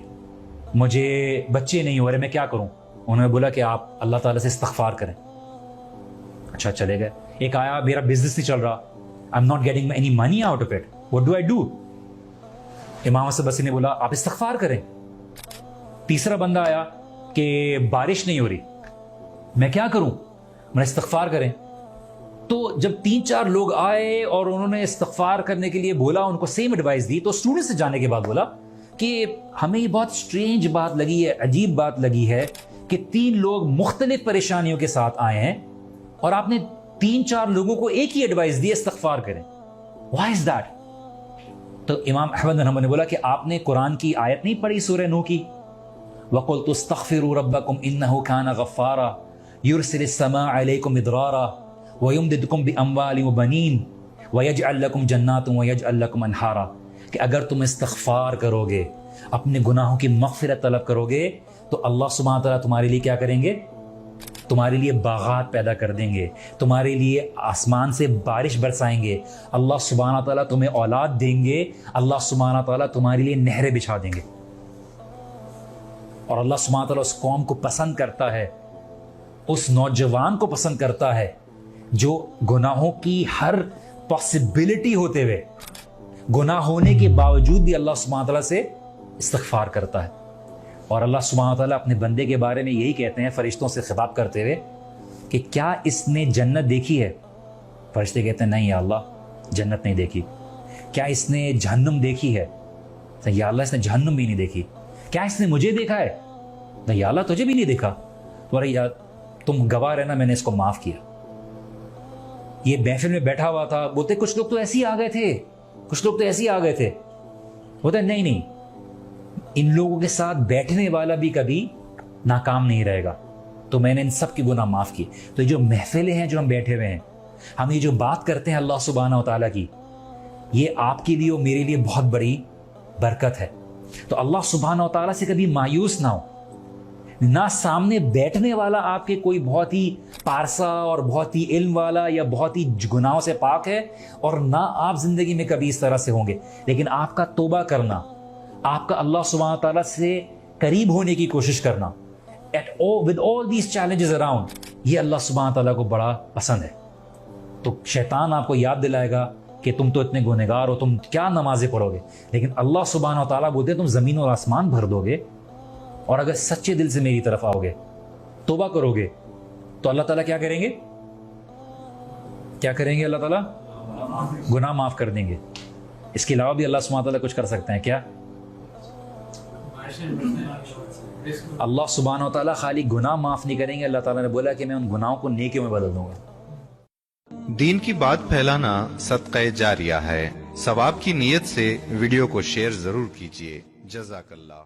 Speaker 1: مجھے بچے نہیں ہو رہے، میں کیا کروں؟ انہوں نے بولا کہ آپ اللہ تعالیٰ سے استغفار کریں۔ اچھا، چلے گئے۔ ایک آیا، میرا بزنس نہیں چل رہا، I'm not getting any money out of it, what do I do؟ امام حسن بصری نے بولا آپ استغفار کریں۔ تیسرا بندہ آیا کہ بارش نہیں ہو رہی، میں کیا کروں؟ میں استغفار کریں۔ تو جب 3-4 لوگ آئے اور انہوں نے استغفار کرنے کے لیے بولا، ان کو سیم ایڈوائس دی، تو اسٹوڈنٹ سے جانے کے بعد بولا کہ ہمیں یہ بہت اسٹرینج بات لگی ہے، عجیب بات لگی ہے کہ 3 لوگ مختلف پریشانیوں کے ساتھ آئے ہیں اور آپ نے 3-4 لوگوں کو ایک ہی ایڈوائس دی، استغفار کریں۔ Why is that؟ تو امام احمد بن حنبل نے بولا کہ آپ نے قرآن کی آیت نہیں پڑھی سورہ نوح کی، وَقُلْتُ اسْتَغْفِرُوا رَبَّكُمْ إِنَّهُ كَانَ غَفَّارًا يُرْسِلِ السَّمَاءَ عَلَيْكُمْ مِدْرَارًا وَيُمْدِدْكُمْ بِأَمْوَالٍ وَبَنِينَ وَيَجْعَلْ لَكُمْ جَنَّاتٍ وَيَجْعَلْ لَكُمْ أَنْهَارًا، کہ اگر تم استغفار کرو گے، اپنے گناہوں کی مغفرت طلب کرو گے، تو اللہ سبحانہ تعالیٰ تمہارے لیے کیا کریں گے؟ تمہارے لیے باغات پیدا کر دیں گے، تمہارے لیے آسمان سے بارش برسائیں گے، اللہ سبحانہ تعالیٰ تمہیں اولاد دیں گے، اللہ سبحانہ تعالیٰ تمہارے لیے نہریں بچھا دیں گے۔ اور اللہ سبحانہ تعالیٰ اس قوم کو پسند کرتا ہے، اس نوجوان کو پسند کرتا ہے جو گناہوں کی ہر پاسبلٹی ہوتے ہوئے، گناہ ہونے کے باوجود بھی اللہ سبحانہ تعالیٰ سے استغفار کرتا ہے۔ اور اللہ سبحانہ تعالیٰ اپنے بندے کے بارے میں یہی کہتے ہیں فرشتوں سے خطاب کرتے ہوئے کہ کیا اس نے جنت دیکھی ہے؟ فرشتے کہتے ہیں نہیں یا اللہ، جنت نہیں دیکھی۔ کیا اس نے جہنم دیکھی ہے؟ یا اللہ اس نے جہنم بھی نہیں دیکھی. کیا اس نے مجھے دیکھا ہے؟ یا اللہ تجھے بھی نہیں دیکھا. تو ارے یار تم گواہ رہنا میں نے اس کو معاف کیا. یہ محفل میں بیٹھا ہوا تھا, بولتے کچھ لوگ تو ایسے ہی آ گئے تھے, کچھ لوگ تو ایسے ہی آ گئے تھے. بولتے نہیں, ان لوگوں کے ساتھ بیٹھنے والا بھی کبھی ناکام نہیں رہے گا. تو میں نے ان سب کی گناہ معاف کی. تو یہ جو محفلیں ہیں جو ہم بیٹھے ہوئے ہیں, ہم یہ جو بات کرتے ہیں اللہ سبحانہ و تعالیٰ کی, یہ آپ کے لیے اور میرے لیے بہت بڑی برکت ہے. تو اللہ سبحانہ و تعالیٰ سے کبھی مایوس نہ ہو. نہ سامنے بیٹھنے والا آپ کے کوئی بہت ہی پارسا اور بہت ہی علم والا یا بہت ہی گناہوں سے پاک ہے, اور نہ آپ زندگی میں کبھی اس طرح سے ہوں گے. لیکن آپ کا توبہ کرنا, آپ کا اللہ سبحانہ و تعالیٰ سے قریب ہونے کی کوشش کرنا, with all these challenges around, یہ اللہ سبحانہ تعالیٰ کو بڑا پسند ہے. تو شیطان آپ کو یاد دلائے گا کہ تم تو اتنے گنہگار ہو, تم کیا نمازیں پڑھو گے. لیکن اللہ سبحانہ و تعالیٰ بولتے ہیں تم زمین اور آسمان بھر دو گے, اور اگر سچے دل سے میری طرف آؤ گے, توبہ کرو گے, تو اللہ تعالیٰ کیا کریں گے؟ کیا کریں گے؟ اللہ تعالیٰ گناہ معاف کر دیں گے. اس کے علاوہ بھی اللہ سبحانہ تعالیٰ کچھ کر سکتے ہیں کیا؟ اللہ سبحانہ و تعالیٰ خالی گناہ معاف نہیں کریں گے, اللہ تعالیٰ نے بولا کہ میں ان گناہوں کو نیکیوں میں بدل دوں گا.
Speaker 2: دین کی بات پھیلانا صدقہ جاریہ ہے. ثواب کی نیت سے ویڈیو کو شیئر ضرور کیجیے. جزاک اللہ.